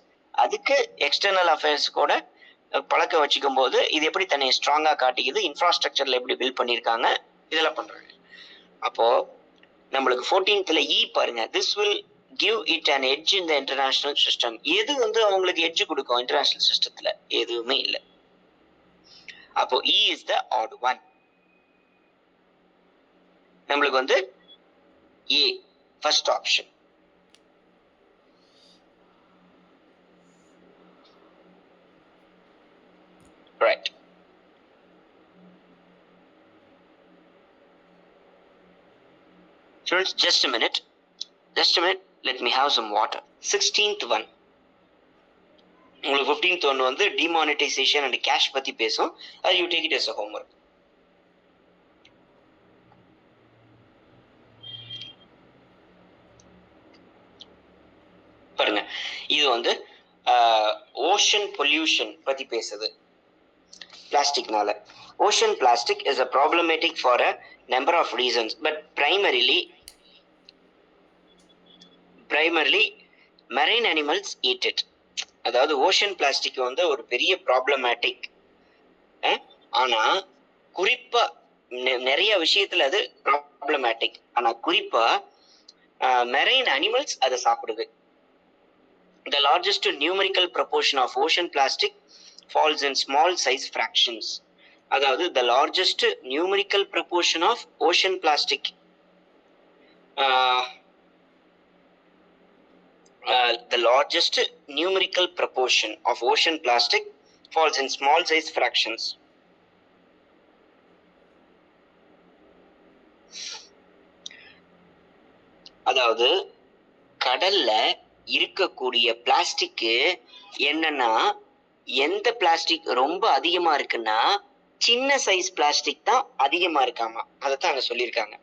அதுக்கு எக்ஸ்டர்னல் அஃபேர்ஸ் கூட பழக்க வச்சுக்கும் போது இது எப்படி தன்னை ஸ்ட்ராங்கா காட்டிக்குது, இன்ஃப்ராஸ்ட்ரக்சர்ல எப்படி பில்ட் பண்ணிருக்காங்க, இதெல்லாம் பண்றாங்க. அப்போ நம்மளுக்கு 14th இ பாருங்க, this will give it an edge in the international system. எது அவங்களுக்கு எட்ஜ் கொடுக்கும் இன்டர்நேஷனல் சிஸ்டத்துல? எதுவுமே இல்லை. அப்போ E is the odd one. நம்மளுக்கு A first option. Right. Friends, just a minute. Let me have some water. 16th one. உங்களுக்கு 15th ஒன்று டிமானிட்டைசேஷன் அண்ட் கேஷ் பத்தி பேசும். அது you take it as a homework. பாருங்க, இது ஓஷன் பொல்யூஷன் பத்தி பேசுது. பிளாஸ்டிக்னால ocean plastic is a problematic for a number of reasons, but primarily marine animals eat it. அதாவது ஓஷன் பிளாஸ்டிக் ஒரு பெரிய ப்ராப்ளமேட்டிக். ஆனா குறிப்பா நிறைய விஷயத்துல அது ப்ராப்ளமேட்டிக். ஆனா குறிப்பா மெரைன் அனிமல்ஸ் அதை சாப்பிடுது. The largest numerical proportion of ocean plastic falls in small size fractions. அதாவது the largest numerical proportion of ocean plastic the largest numerical proportion of ocean plastic falls in small size fractions. அதாவது கடல்ல இருக்கக்கூடிய plastic என்னன்னா, எந்த plastic ரொம்ப அதிகமா இருக்குன்னா சின்ன சைஸ் பிளாஸ்டிக் தான் அதிகமா இருக்காமா. அதைத்தான் அங்க சொல்லியிருக்காங்க.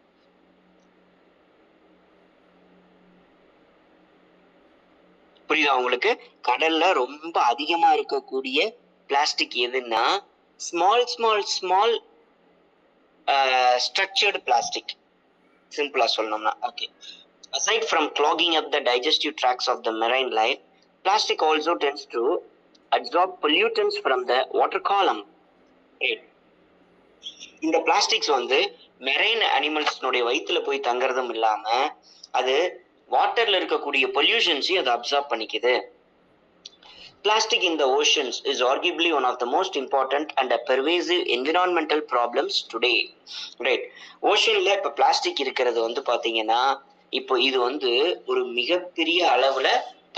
புரியுதா உங்களுக்கு? கடல்ல ரொம்ப அதிகமா இருக்கக்கூடிய பிளாஸ்டிக் எதுன்னா ஸ்மால் ஸ்ட்ரக்சர்டு பிளாஸ்டிக், சிம்பிளா சொல்லணும்னா. Okay, aside from clogging up the digestive tracts of the marine life, plastic also tends to absorb pollutants from the water column. இந்த பிளாஸ்டிக்ஸ் மெரைன் அனிமல்ஸ்னுடைய வயிற்றுல போய் தங்குறதும் இல்லாம அது வாட்டர்ல இருக்கக்கூடிய பொல்யூஷன்ஸையும் அதை absorb பண்ணிக்குது. Plastic in the oceans is arguably one of the most important and pervasive environmental problems today. Right. ஓஷன்ல இப்ப plastic இருக்கிறது பாத்தீங்கன்னா இப்போ இது ஒரு மிகப்பெரிய அளவுல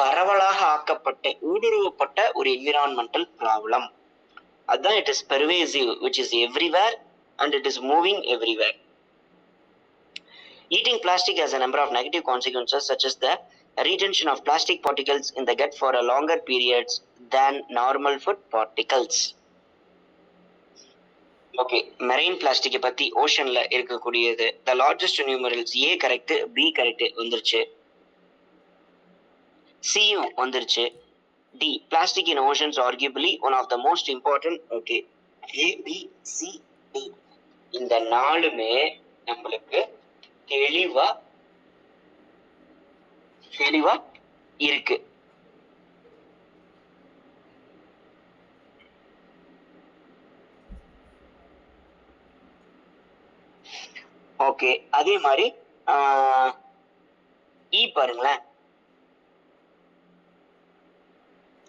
பரவலாக ஆக்கப்பட்ட ஊடுருவப்பட்ட ஒரு என்விரான்மெண்டல் ப்ராப்ளம். அதுதான் it is pervasive, which is everywhere and it is moving everywhere. Eating plastic has a number of negative consequences, such as the retention of plastic particles in the gut for a longer periods than normal food particles. Okay, marine plastic பத்தி ஓஷன்ல இருக்கக்கூடியது. The largest numerals A correct, B correct வந்துருச்சு, சியும் வந்துருச்சு. D, plastic in oceans arguably one of the most important. Okay, A B C D இந்த நாலுமே நம்மளுக்கு தெளிவா இருக்கு. ஓகே, அதே மாதிரி பாருங்களேன்.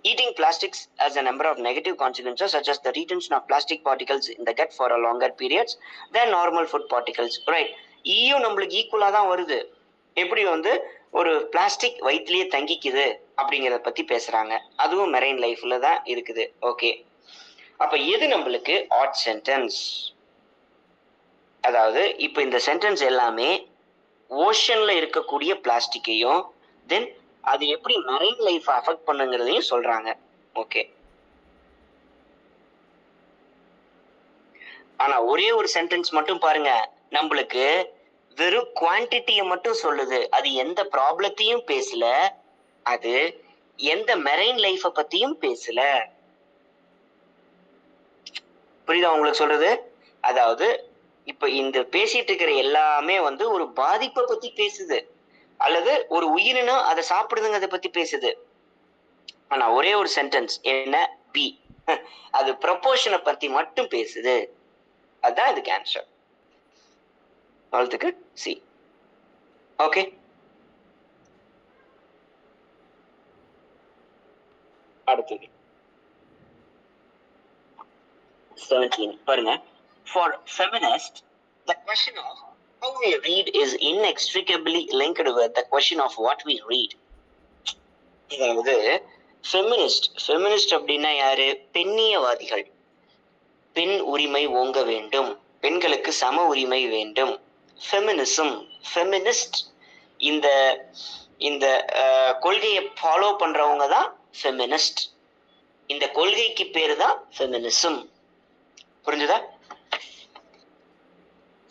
Eating plastics has a number of negative consequences such as the retention of plastic particles in the gut for a longer periods than normal food particles. Right. நம்மளுக்கு ஈக்குவலா தான் வருது. எப்படி ஒரு பிளாஸ்டிக் வயிற்றிலேயே தங்கிக்குது அப்படிங்கிறத பத்தி பேசுறாங்க. அதுவும் மெரைன் லைஃப்ல தான் இருக்குது. ஓகே, அப்ப எது நம்மளுக்கு ஆட் சென்டென்ஸ்? அதாவது இப்ப இந்த சென்டென்ஸ் எல்லாமே ஓஷன்ல இருக்கக்கூடிய பிளாஸ்டிக்கையும் தென் அது எப்படி மெரைன் லைஃப் அஃபெக்ட் பண்ணுங்கிறதையும் சொல்றாங்க. ஓகே, ஆனா ஒரே ஒரு சென்டென்ஸ் மட்டும் பாருங்க, நம்மளுக்கு வெறும் குவான்டிட்டியை மட்டும் சொல்லுது. அது எந்த ப்ராப்ளத்தையும் பேசல, அது எந்த மெரைன் லைஃப பத்தியும் பேசல. புரியுதா உங்களுக்கு சொல்றது? அதாவது இப்ப இந்த பேசிட்டு இருக்கிற எல்லாமே ஒரு பாதிப்பை பத்தி பேசுது, அல்லது ஒரு உயிரினம் அதை சாப்பிடுதுங்க அதை பத்தி பேசுது. ஆனா ஒரே ஒரு சென்டென்ஸ் என்ன, பி, அது ப்ரொபோர்ஷனை பத்தி மட்டும் பேசுது. அதுதான் இதுக்கு ஆன்சர். அவ்வளவுக்கு சி. ஓகே, அடுத்தது 17 பாருங்க. For feminists, the question of how we read is inextricably linked with the question of what we read. அதாவது ஃபெமினிஸ்ட் அப்படின்னா யாரு? பெண்ணியவாதிகள். பெண் உரிமை ஓங்க வேண்டும், பெண்களுக்கு சம உரிமை வேண்டும். ஃபெமினிஸ்ட் இந்த இந்த கொள்கையை ஃபாலோ பண்றவங்க தான் ஃபெமினிஸ்ட். இந்த கொள்கைக்கு பேரு தான் ஃபெமினிசம். புரிஞ்சுதா?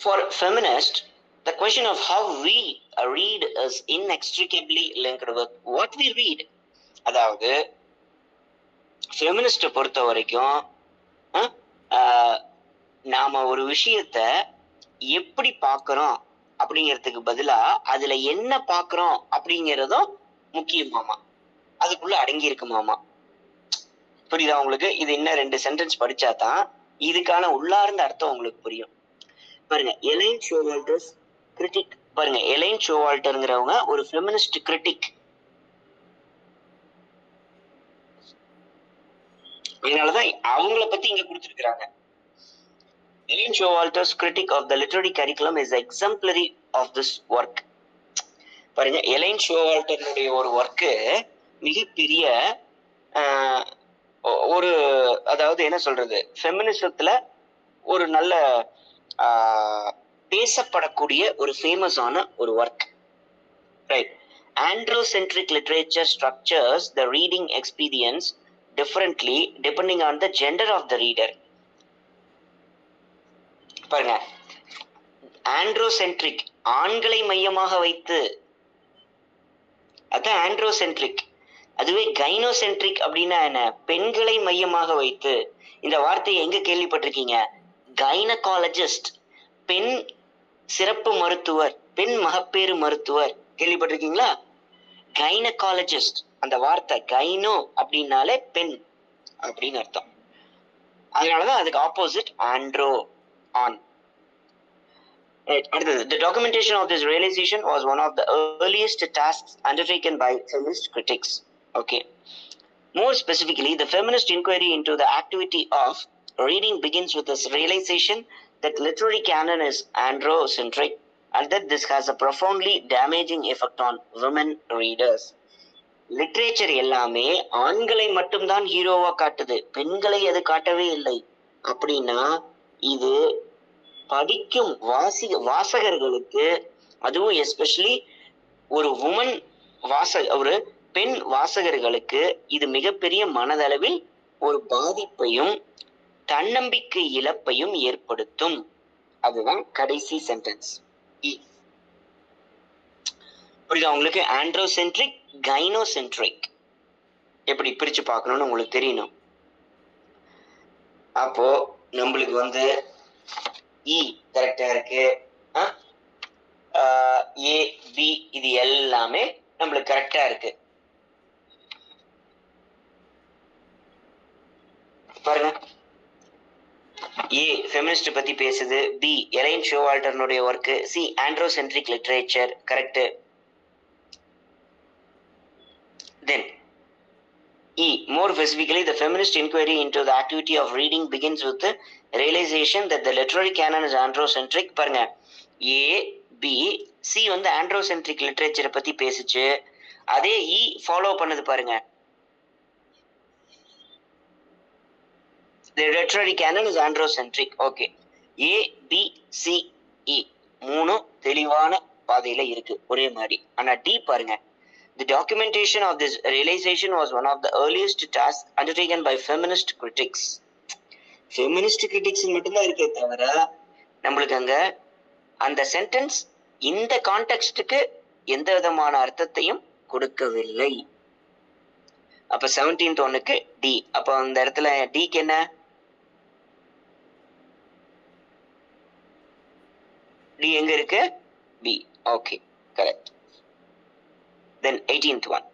For feminists, the question of how we read is inextricably linked with what we read. அதாவது ஃபெமினிஸ்ட பொறுத்த வரைக்கும் நாம ஒரு விஷயத்த எப்படி பார்க்கிறோம் அப்படிங்கிறதுக்கு பதிலா அதுல என்ன பார்க்கிறோம் அப்படிங்கிறதும் முக்கியமாமா, அதுக்குள்ள அடங்கி இருக்குமாமா. புரியுதா உங்களுக்கு? இது இன்னும் 2 சென்டென்ஸ் படிச்சாதான் இதுக்கான உள்ளார்ந்த அர்த்தம் உங்களுக்கு புரியும். பாருங்க, எலைன் ஷோவால்டர்ஸ் கிரிட்டிக். பாருங்க, எலைன் ஷோவால்டர்ங்கிறவங்க ஒரு ஃபெமினிஸ்ட் கிரிட்டிக். அதனாலதான் அவங்கள பத்தி இங்க கொடுத்திருக்கிறாங்க. Elaine Showalter's critic of the literary curriculum is exemplary of this work. பாருங்க, எலைன் ஷோவால்டருடைய ஒரு ஒர்க்கு மிகப்பெரிய ஒரு, அதாவது என்ன சொல்றது, ஃபெமினிசத்துல ஒரு நல்ல பேசப்படக்கூடிய ஒரு ஃபேமஸான ஒரு work. Right. Androcentric literature structures the reading experience differently depending on the gender of the reader. பாருங்க, ஆண்ட்ரோசென்ட்ரிக், ஆண்களை மையமாக வைத்து, அதான் ஆண்ட்ரோசென்ட்ரிக். அதுவே கைனோசென்ட்ரிக் அப்படின்னா என்ன, பெண்களை மையமாக வைத்து. இந்த வார்த்தையை எங்க கேள்விப்பட்டிருக்கீங்க? கைனகாலஜிஸ்ட், பெண் சிறப்பு மருத்துவர், பெண் மகப்பேறு மருத்துவர், கேள்விப்பட்டிருக்கீங்களா? கைனகாலஜிஸ்ட், அந்த வார்த்தை கைனோ அப்படின்னாலே பெண் அப்படின்னு அர்த்தம். அதனாலதான் அதுக்கு ஆப்போசிட் ஆண்ட்ரோ, ஆண். The documentation of this realization was one of the earliest tasks undertaken by feminist critics. Okay. More specifically, the feminist inquiry into the activity of reading begins with this realization that literary canon is androcentric and that this has a profoundly damaging effect on women readers. Literature எல்லாமே ஆண்களை மட்டும்தான் ஹீரோவா காட்டுது, பெண்களை அது காட்டவே இல்லை. அப்படின்னா இது படிக்கும் வாசகர்களுக்கு, அதுவும் எஸ்பெஷலி ஒரு உமன் ஒரு பெண் வாசகர்களுக்கு இது மிகப்பெரிய மனதளவில் ஒரு பாதிப்பையும் தன்னம்பிக்கை இழப்பையும் ஏற்படுத்தும். அதுதான் கடைசி சென்டென்ஸ். புரியுதா உங்களுக்கு? ஆண்ட்ரோசென்ட்ரிக், கைனோசென்ட்ரிக் எப்படி பிரிச்சு பார்க்கணும்னு உங்களுக்கு தெரியணும். அப்போ நம்மளுக்கு இ கரெக்டா இருக்கு, ஏ பி இது எல்லாமே நம்மளுக்கு கரெக்டா இருக்கு. பாருங்க, ஏ ஃபெமினிஸ்ட் பத்தி பேசுது, பி எலைன் ஷோவால்டர்னுடைய work, C androcentric literature. Correct. Then E. More specifically, the feminist inquiry into the activity of reading begins with the realization that the literary canon is androcentric. பாருங்க, A, B, C வந்து androcentric literature பத்தி பேசுச்சு. அதே E follow பண்ணது பாருங்க. The literary canon is androcentric. Okay. A, B, C, E மூணும் தெளிவான பாதையில இருக்கு ஒரே மாதிரி. ஆனா D பாருங்க. The documentation of this realization was one of the earliest tasks undertaken by feminist critics. Feminist critics மட்டும்தான் இருக்கே தவிர நம்மளுக்கு அங்க அந்த சென்டென்ஸ் இந்த கான்டெக்ஸ்டுக்கு எந்த விதமான அர்த்தத்தையும் கொடுக்கவில்லை. அப்ப 17th ஒன்னுக்கு டி. அப்ப அந்த இடத்துல டிக்கு என்ன? டி எங்க இருக்கு? B. Okay, correct. Then 18th one.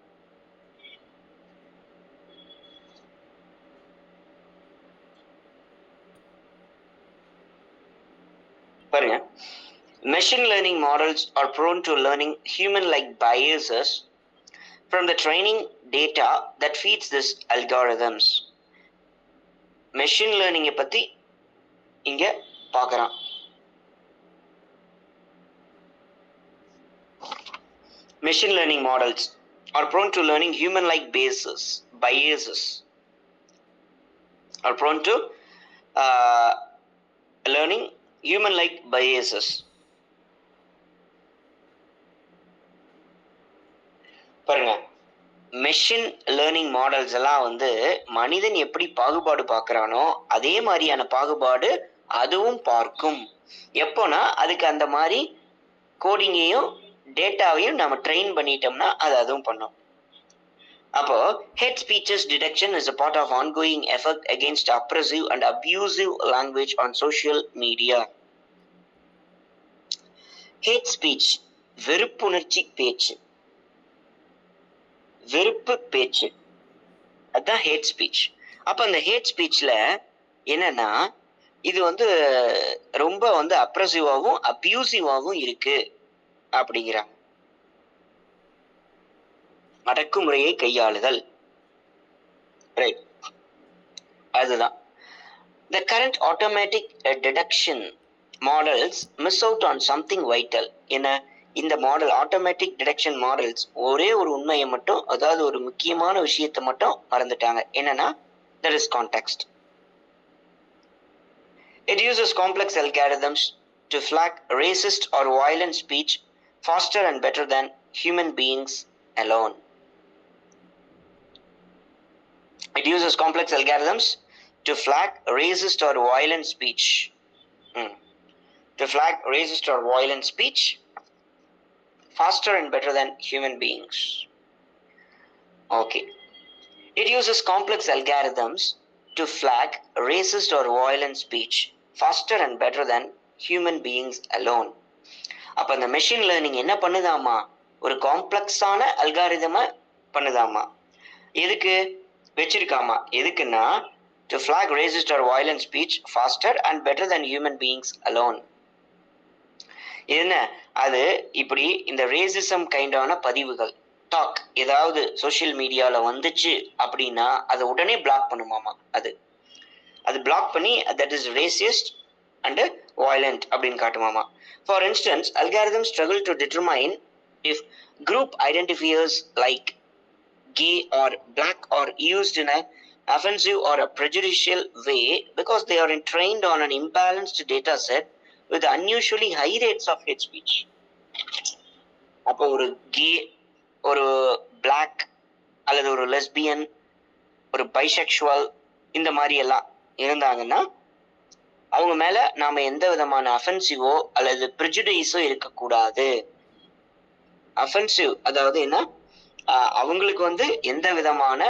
பாருங்க, machine learning models are prone to learning human-like biases from the training data that feeds these algorithms. machine learning பத்தி இங்க பார்க்கறான். Machine learning models are prone to learning human-like biases are prone to learning human-like biases. பாருங்க, machine learning models எல்லாம் வந்து மனிதன் எப்படி பாகுபாடு பார்க்கறானோ அதே மாதிரியான பாகுபாடு அதுவும் பார்க்கும். எப்போனா அதுக்கு அந்த மாதிரி கோடிங்கையும் டேட்டாவையும் நம்ம ட்ரெயின் பண்ணிட்டோம்னா அது அதுவும் பண்ணும். அப்போ head speeches detection is a part of ongoing effort against oppressive and abusive language on social media. hate speech, வெறுப்புணர்ச்சி பேச்சு, வெறுப்பு பேச்சு, அதுதான் ஹேட் ஸ்பீச். அப்ப அந்த ஹேட் ஸ்பீச்ல என்னன்னா இது வந்து ரொம்ப வந்து அப்ரசிவாகவும் அபியூசிவாகவும் இருக்கு அப்படிங்கிறாங்க. அடக்குமுறையை கையாளுதல், ரைட், அதுதான். The current automatic deduction models miss out on something vital. என்ன, இந்த மாடல் ஆட்டோமேட்டிக் டிடக்ஷன் மாடல்ஸ் ஒரே ஒரு உண்மையை மட்டும், அதாவது ஒரு முக்கியமான விஷயத்தை மட்டும் மறந்துட்டாங்க. என்னன்னா, that is context. It uses complex algorithms to flag racist or violent speech faster and better than human beings alone. It uses complex algorithms to flag racist or violent speech. To flag racist or violent speech faster and better than human beings. Okay. It uses complex algorithms to flag racist or violent speech faster and better than human beings alone. அப்ப இந்த machine learning என்ன பண்ணுதாமா? ஒரு காம்ப்ளெக்ஸான அல்காரிதமை பண்ணுதாமா. எதுக்கு வச்சிருக்காமா? எதுக்குன்னா to flag racist or violent speech faster and better than human beings alone. என்ன அது? இப்படி இந்த ரேசிசம் கைண்டான பதிவுகள் டாக் ஏதாவது சோசியல் மீடியால வந்துச்சு அப்படின்னா அதை உடனே பிளாக் பண்ணுமாமா. அது பிளாக் பண்ணி that is racist and violent அப்படின்னு காட்டுமாமா. For instance, algorithms struggle to determine if group identifiers like gay or black are used in an offensive or a prejudicial way because they are trained on an imbalanced data set with unusually high rates of hate speech. அப்போ ஒரு K, ஒரு black அல்லது ஒரு lesbian, ஒரு bisexual இந்த மாதிரி எல்லாம் இருந்தாங்கன்னா அவங்க மேல நாம எந்த விதமான அஃபென்சிவோ அல்லது ப்ரிஜுடைஸோ இருக்கக்கூடாது. அஃபென்சிவ் அதாவது என்ன, அவங்களுக்கு வந்து எந்த விதமான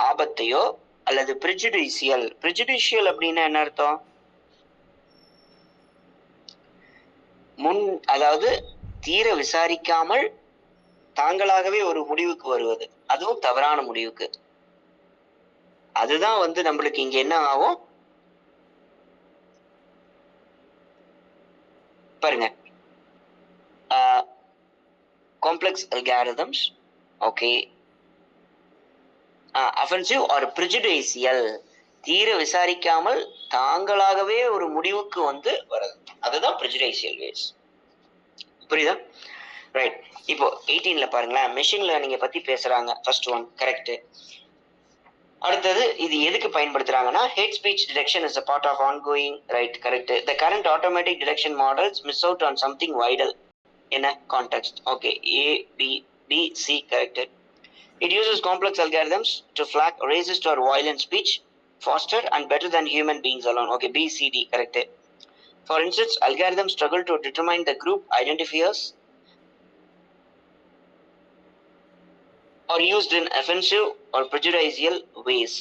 ஆபத்தையோ அல்லது ப்ரிஜுடிஷியல் அப்படின்னா என்ன அர்த்தம்? அதாவது தீர விசாரிக்காமல் தாங்களாகவே ஒரு முடிவுக்கு வருவது, அதுவும் தவறான முடிவுக்கு. அதுதான் வந்து நம்மளுக்கு இங்க என்ன ஆகும்? பாருங்க, complex algorithms, okay, offensive or prejudicial, தீர விசாரிக்காமல் தாங்களாகவே ஒரு முடிவுக்கு வந்து வருது, அதுதான் ப்ரிஜுடைசியல் வேஸ். புரியுதா? ரைட். இப்போ 18ல பாருங்களேன், மெஷின் லேர்னிங்க பத்தி பேசுறாங்க. First one correct. அடுத்தது இது எதுக்கு பயன்படுத்துறாங்கன்னா, hate speech detection is a part of ongoing, right correct. the current automatic detection models miss out on something vital. என்ன context? Okay, A B B C correct. It uses complex algorithms to flag racist or violent speech faster and better than human beings alone. Okay, B C D correct. For instance, algorithms struggle to determine the group identifiers or used in offensive or prejudicial ways.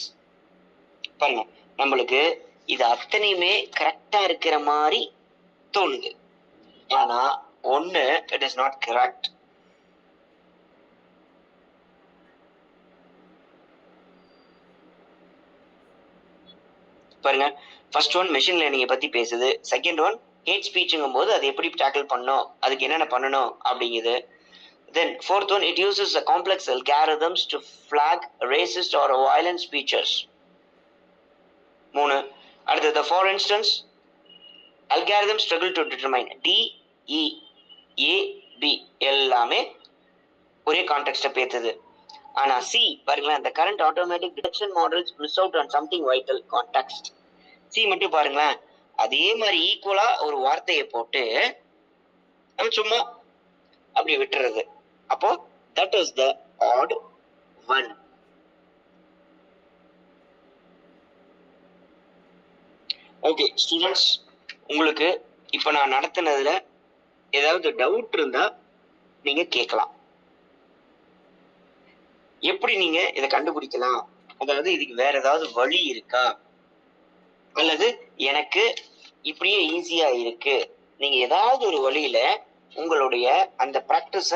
பாருங்க, நம்மளுக்கு இது அத்தனையுமே கரெக்டா இருக்கிற மாதிரி தோணுது, ஆனா ஒண்ணு இட் இஸ் நாட் கரெக்ட். பாருங்க, ஃபர்ஸ்ட் ஒன் மெஷின் லேர்னிங்கை பத்தி பேசுது. செகண்ட் ஒன் ஹேட் ஸ்பீச்சுங்கும் போது அது எப்படி டேக்கிள் பண்ணணும், அதுக்கு என்னென்ன பண்ணணும் அப்படிங்குது. Then fourth one, it uses a complex algorithms to flag racist or violent speeches. 3. அடுத்தது, for instance algorithms struggle to determine, D E A B எல்லாமே ஒரே கான்டெக்ஸ்ட பேத்துது. ஆனா சி பாருங்களேன், the current automatic detection models miss out on something vital, context. C மட்டும் பாருங்களேன், அதே மாதிரி ஈக்குவலா ஒரு வார்த்தையை போட்டு நம்ம சும்மா அப்படி விட்டுறது. அப்போ that is the odd one. Okay students, உங்களுக்கு இப்ப நான் நடத்தினதுல ஏதாவது டவுட் இருந்தா நீங்க கேட்கலாம். எப்படி நீங்க இதை கண்டுபிடிக்கலாம், அதாவது இதுக்கு வேற ஏதாவது வழி இருக்கா, அல்லது எனக்கு இப்படியே ஈஸியா இருக்கு, நீங்க ஏதாவது ஒரு வழியில உங்களுடைய அந்த பிராக்டிஸ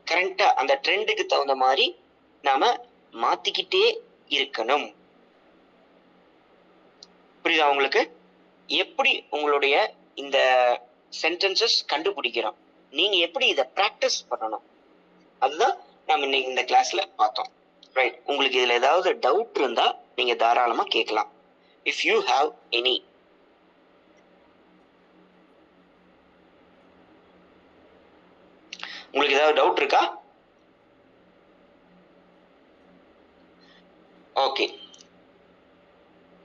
கரெக்டா அந்த ட்ரெண்டுக்கு தகுந்த மாதிரி நாம மாத்திக்கிட்டே இருக்கணும். புரியுதா உங்களுக்கு? எப்படி உங்களுடைய இந்த சென்டென்சஸ் கண்டுபிடிக்கிறோம், நீங்க எப்படி இதை பிராக்டிஸ் பண்ணணும், அதுதான் நம்ம இன்னைக்கு இந்த கிளாஸ்ல பார்த்தோம். ரைட். உங்களுக்கு இதுல ஏதாவது டவுட் இருந்தா நீங்க தாராளமா கேட்கலாம். If you have any. உங்களுக்கு ஏதாவது டவுட் இருக்கா? ஓகே,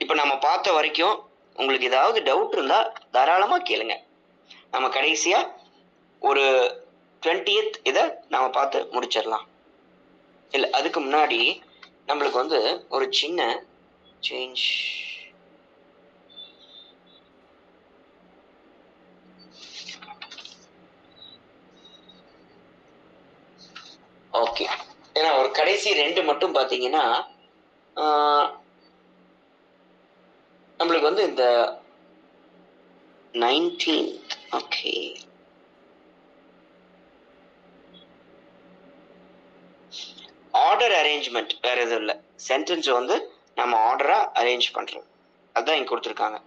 இப்ப நம்ம பார்த்த வரைக்கும் உங்களுக்கு ஏதாவது டவுட் இருந்தா தாராளமா கேளுங்க. நம்ம கடைசியா ஒரு 20th இதை நாம பார்த்து முடிச்சிடலாம். இல்ல அதுக்கு முன்னாடி நம்மளுக்கு வந்து ஒரு சின்ன சேஞ்ச். ஓகே, ஏன்னா ஒரு கடைசி 2 மட்டும் பாத்தீங்கன்னா நம்மளுக்கு வந்து இந்த 19. ஓகே, ஆர்டர் அரேஞ்ச்மெண்ட் வேற எதுவும் இல்லை, சென்டென்ஸ் வந்து நம்ம ஆர்டரா அரேஞ்ச் பண்றோம், அதுதான் இங்க கொடுத்துருக்காங்க.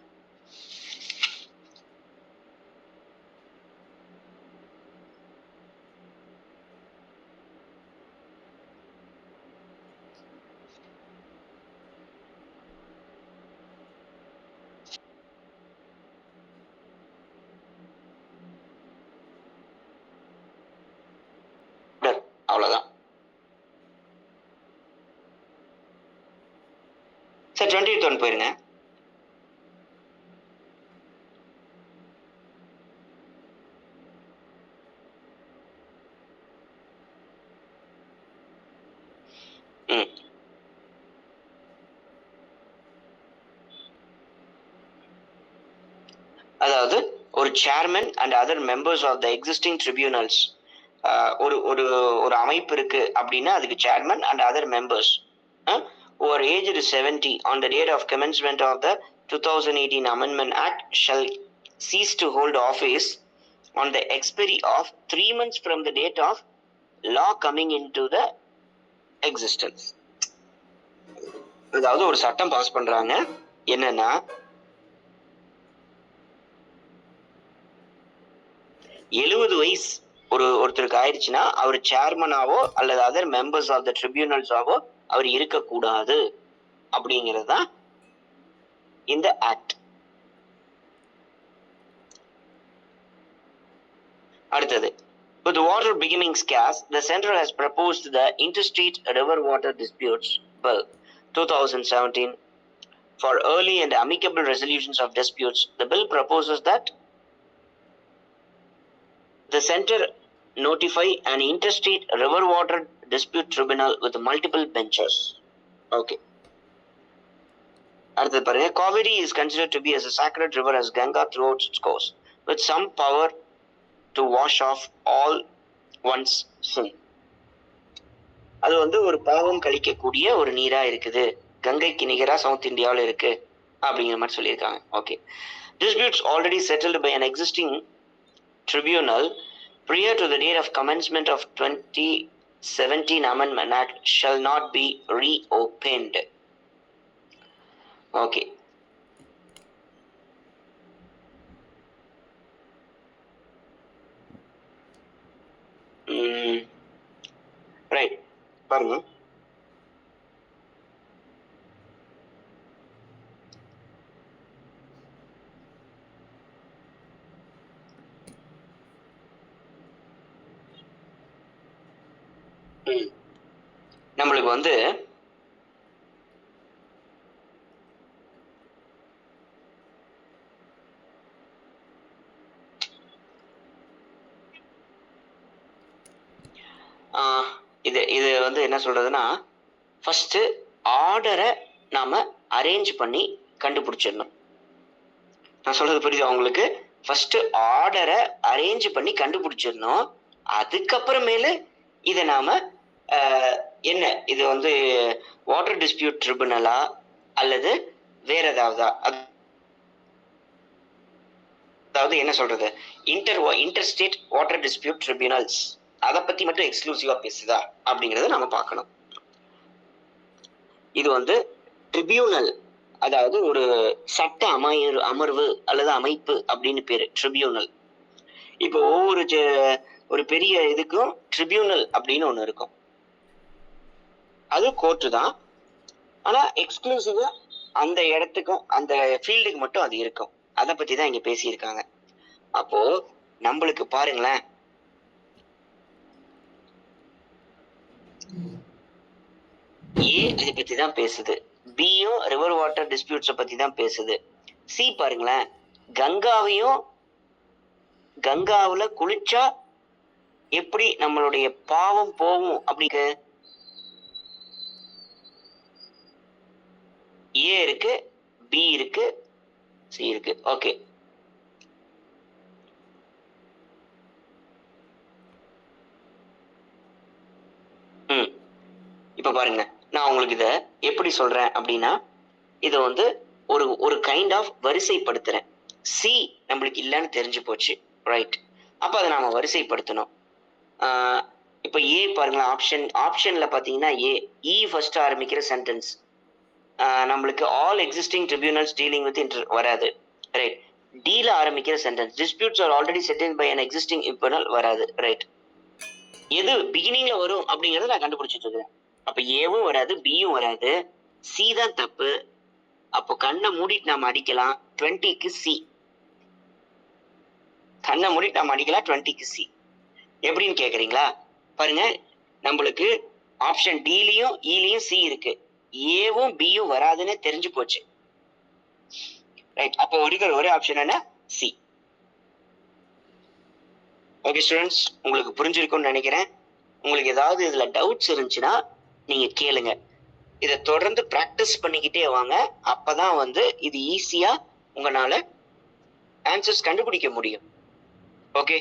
அவ்வளவுதான். சரி, 20th ஒன் போயிருங்க. அதாவது ஒரு chairman and other members of the existing tribunals, ஒரு ஒரு ஒரு அமைப்பு இருக்கு அப்படின்னா அதுக்கு chairman and other members over age 70 on the date of commencement of the 2018 Amendment Act shall cease to hold office on the expiry of 3 months from the date of law coming into the existence. அதாவது ஒரு சட்டம் pass பண்றாங்க, என்னன்னா 70 வயசு ஒருத்தருக்கு ஆயிடுச்சுன்னா அவர் சேர்மனாவோ அல்லது other members of த ட்ரிபியூனல்ஸாவோ அவர் இருக்கக்கூடாது அப்படிங்கிறது தான் இந்த ஆக்ட். அடுத்தது, with water becoming scarce, the center has proposed the Interstate River Water Disputes Bill 2017 for early and amicable resolutions of disputes. The bill proposes that the center notify an interstate river water dispute tribunal with multiple benches. Okay. அடுத்தது பாருங்க, Kaveri is considered to be as a sacred river as Ganga throughout its course, with some power to wash off all one's sin. அது ஒரு பாவம் கழிக்கக்கூடிய ஒரு நீரா இருக்குது, கங்கைக்கு நிகரா south இந்தியாவில் இருக்கு அப்படிங்கிற மாதிரி சொல்லியிருக்காங்க. Okay. Disputes already settled by an existing tribunal prior to the date of commencement of 2017 Amendment Act shall not be reopened. Okay. Right. பாருங்க, நம்மளுக்கு இது என்ன சொல்றதுன்னா, ஃபர்ஸ்ட் ஆர்டரை நாம அரேஞ்ச் பண்ணி கண்டுபிடிச்சிடணும். நான் சொல்றது புரியுது உங்களுக்கு? ஃபர்ஸ்ட் ஆர்டரை அரேஞ்ச் பண்ணி கண்டுபிடிச்சிடணும். அதுக்கப்புறமேல இதை நாம என்ன, இது வாட்டர் டிஸ்பியூட் ட்ரிபியூனலா அல்லது வேற ஏதாவதா, அதாவது என்ன சொல்றது, இன்டர்ஸ்டேட் வாட்டர் டிஸ்பியூட் ட்ரிபியூனல்ஸ் அதை பத்தி மட்டும் எக்ஸ்க்ளூசிவா பேசுதா அப்படிங்கறத நாம பார்க்கணும். இது ட்ரிபியூனல், அதாவது ஒரு சட்ட அமர்வு அல்லது அமைப்பு அப்படின்னு பேரு ட்ரிபியூனல். இப்போ ஒரு பெரிய இதுக்கும் ட்ரிபியூனல் அப்படின்னு ஒண்ணு இருக்கும், அது கோர்ட்டு தான். ஆனா எக்ஸ்க்ளூசிவா அந்த இடத்துக்கும் அந்த ஃபீல்டுக்கு மட்டும் அது இருக்கும். அதை பத்தி தான் இங்க பேசியிருக்காங்க. அப்போ நம்மளுக்கு பாருங்களேன், ஏ இதை பத்தி தான் பேசுது, பியும் ரிவர் வாட்டர் டிஸ்பியூட்ஸை பத்தி தான் பேசுது. சி பாருங்களேன், கங்காவுல குளிச்சா எப்படி நம்மளுடைய பாவம் போகும் அப்படிங்க. ஏ இருக்கு, பி இருக்கு, சி இருக்கு. ஓகே. இப்ப பாருங்க, நான் உங்களுக்கு இத எப்படி சொல்றேன் அப்படின்னா, இத ஒரு கைண்ட் ஆஃப் வரிசைப்படுத்துறேன். சி நம்மளுக்கு இல்லைன்னு தெரிஞ்சு போச்சு, ரைட்? அப்ப அதை நாம வரிசைப்படுத்தணும். இப்ப ஏ பாருங்களா, ஆப்ஷன்ல பாத்தீங்கன்னா இ ஃபர்ஸ்ட் ஆரம்பிக்கிற சென்டென்ஸ் நம்மளுக்கு all existing tribunals dealing with வராது, ரைட்? டில ஆரம்பிக்கிற sentence disputes are already settled by an existing tribunal வராது, ரைட்? எது பிகினிங்ல வரும் அப்படிங்கறத நான் கண்டுபிடிச்சிட்டு இருக்கேன். அப்ப ஏவும் வராது, பியும் வராது, சி தான் தப்பு. அப்போ கண்ணை மூடிட்டு நாம அடிக்கலாம் 20க்கு சி. கண்ணை மூடிட்டு நாம அடிக்கலாம் 20க்கு சி. எப்படின்னு கேக்குறீங்களா? பாருங்க, நம்மளுக்கு ஆப்ஷன் டிலையும் இலையும் சி இருக்கு, ஏவும் பியும் வராதுன்னு தெரிஞ்சு போச்சு, ரைட்? அப்போ ஒரே ஆப்ஷன் என்ன? சி. ஓகே ஸ்டூடெண்ட்ஸ், உங்களுக்கு புரிஞ்சிருக்கும்னு நினைக்கிறேன். உங்களுக்கு ஏதாவது இதுல டவுட்ஸ் இருந்துச்சுன்னா நீங்க கேளுங்க. இதை தொடர்ந்து பிராக்டிஸ் பண்ணிக்கிட்டே வாங்க. அப்பதான் இது ஈஸியா உங்களால ஆன்சர்ஸ் கண்டுபிடிக்க முடியும். ஓகே.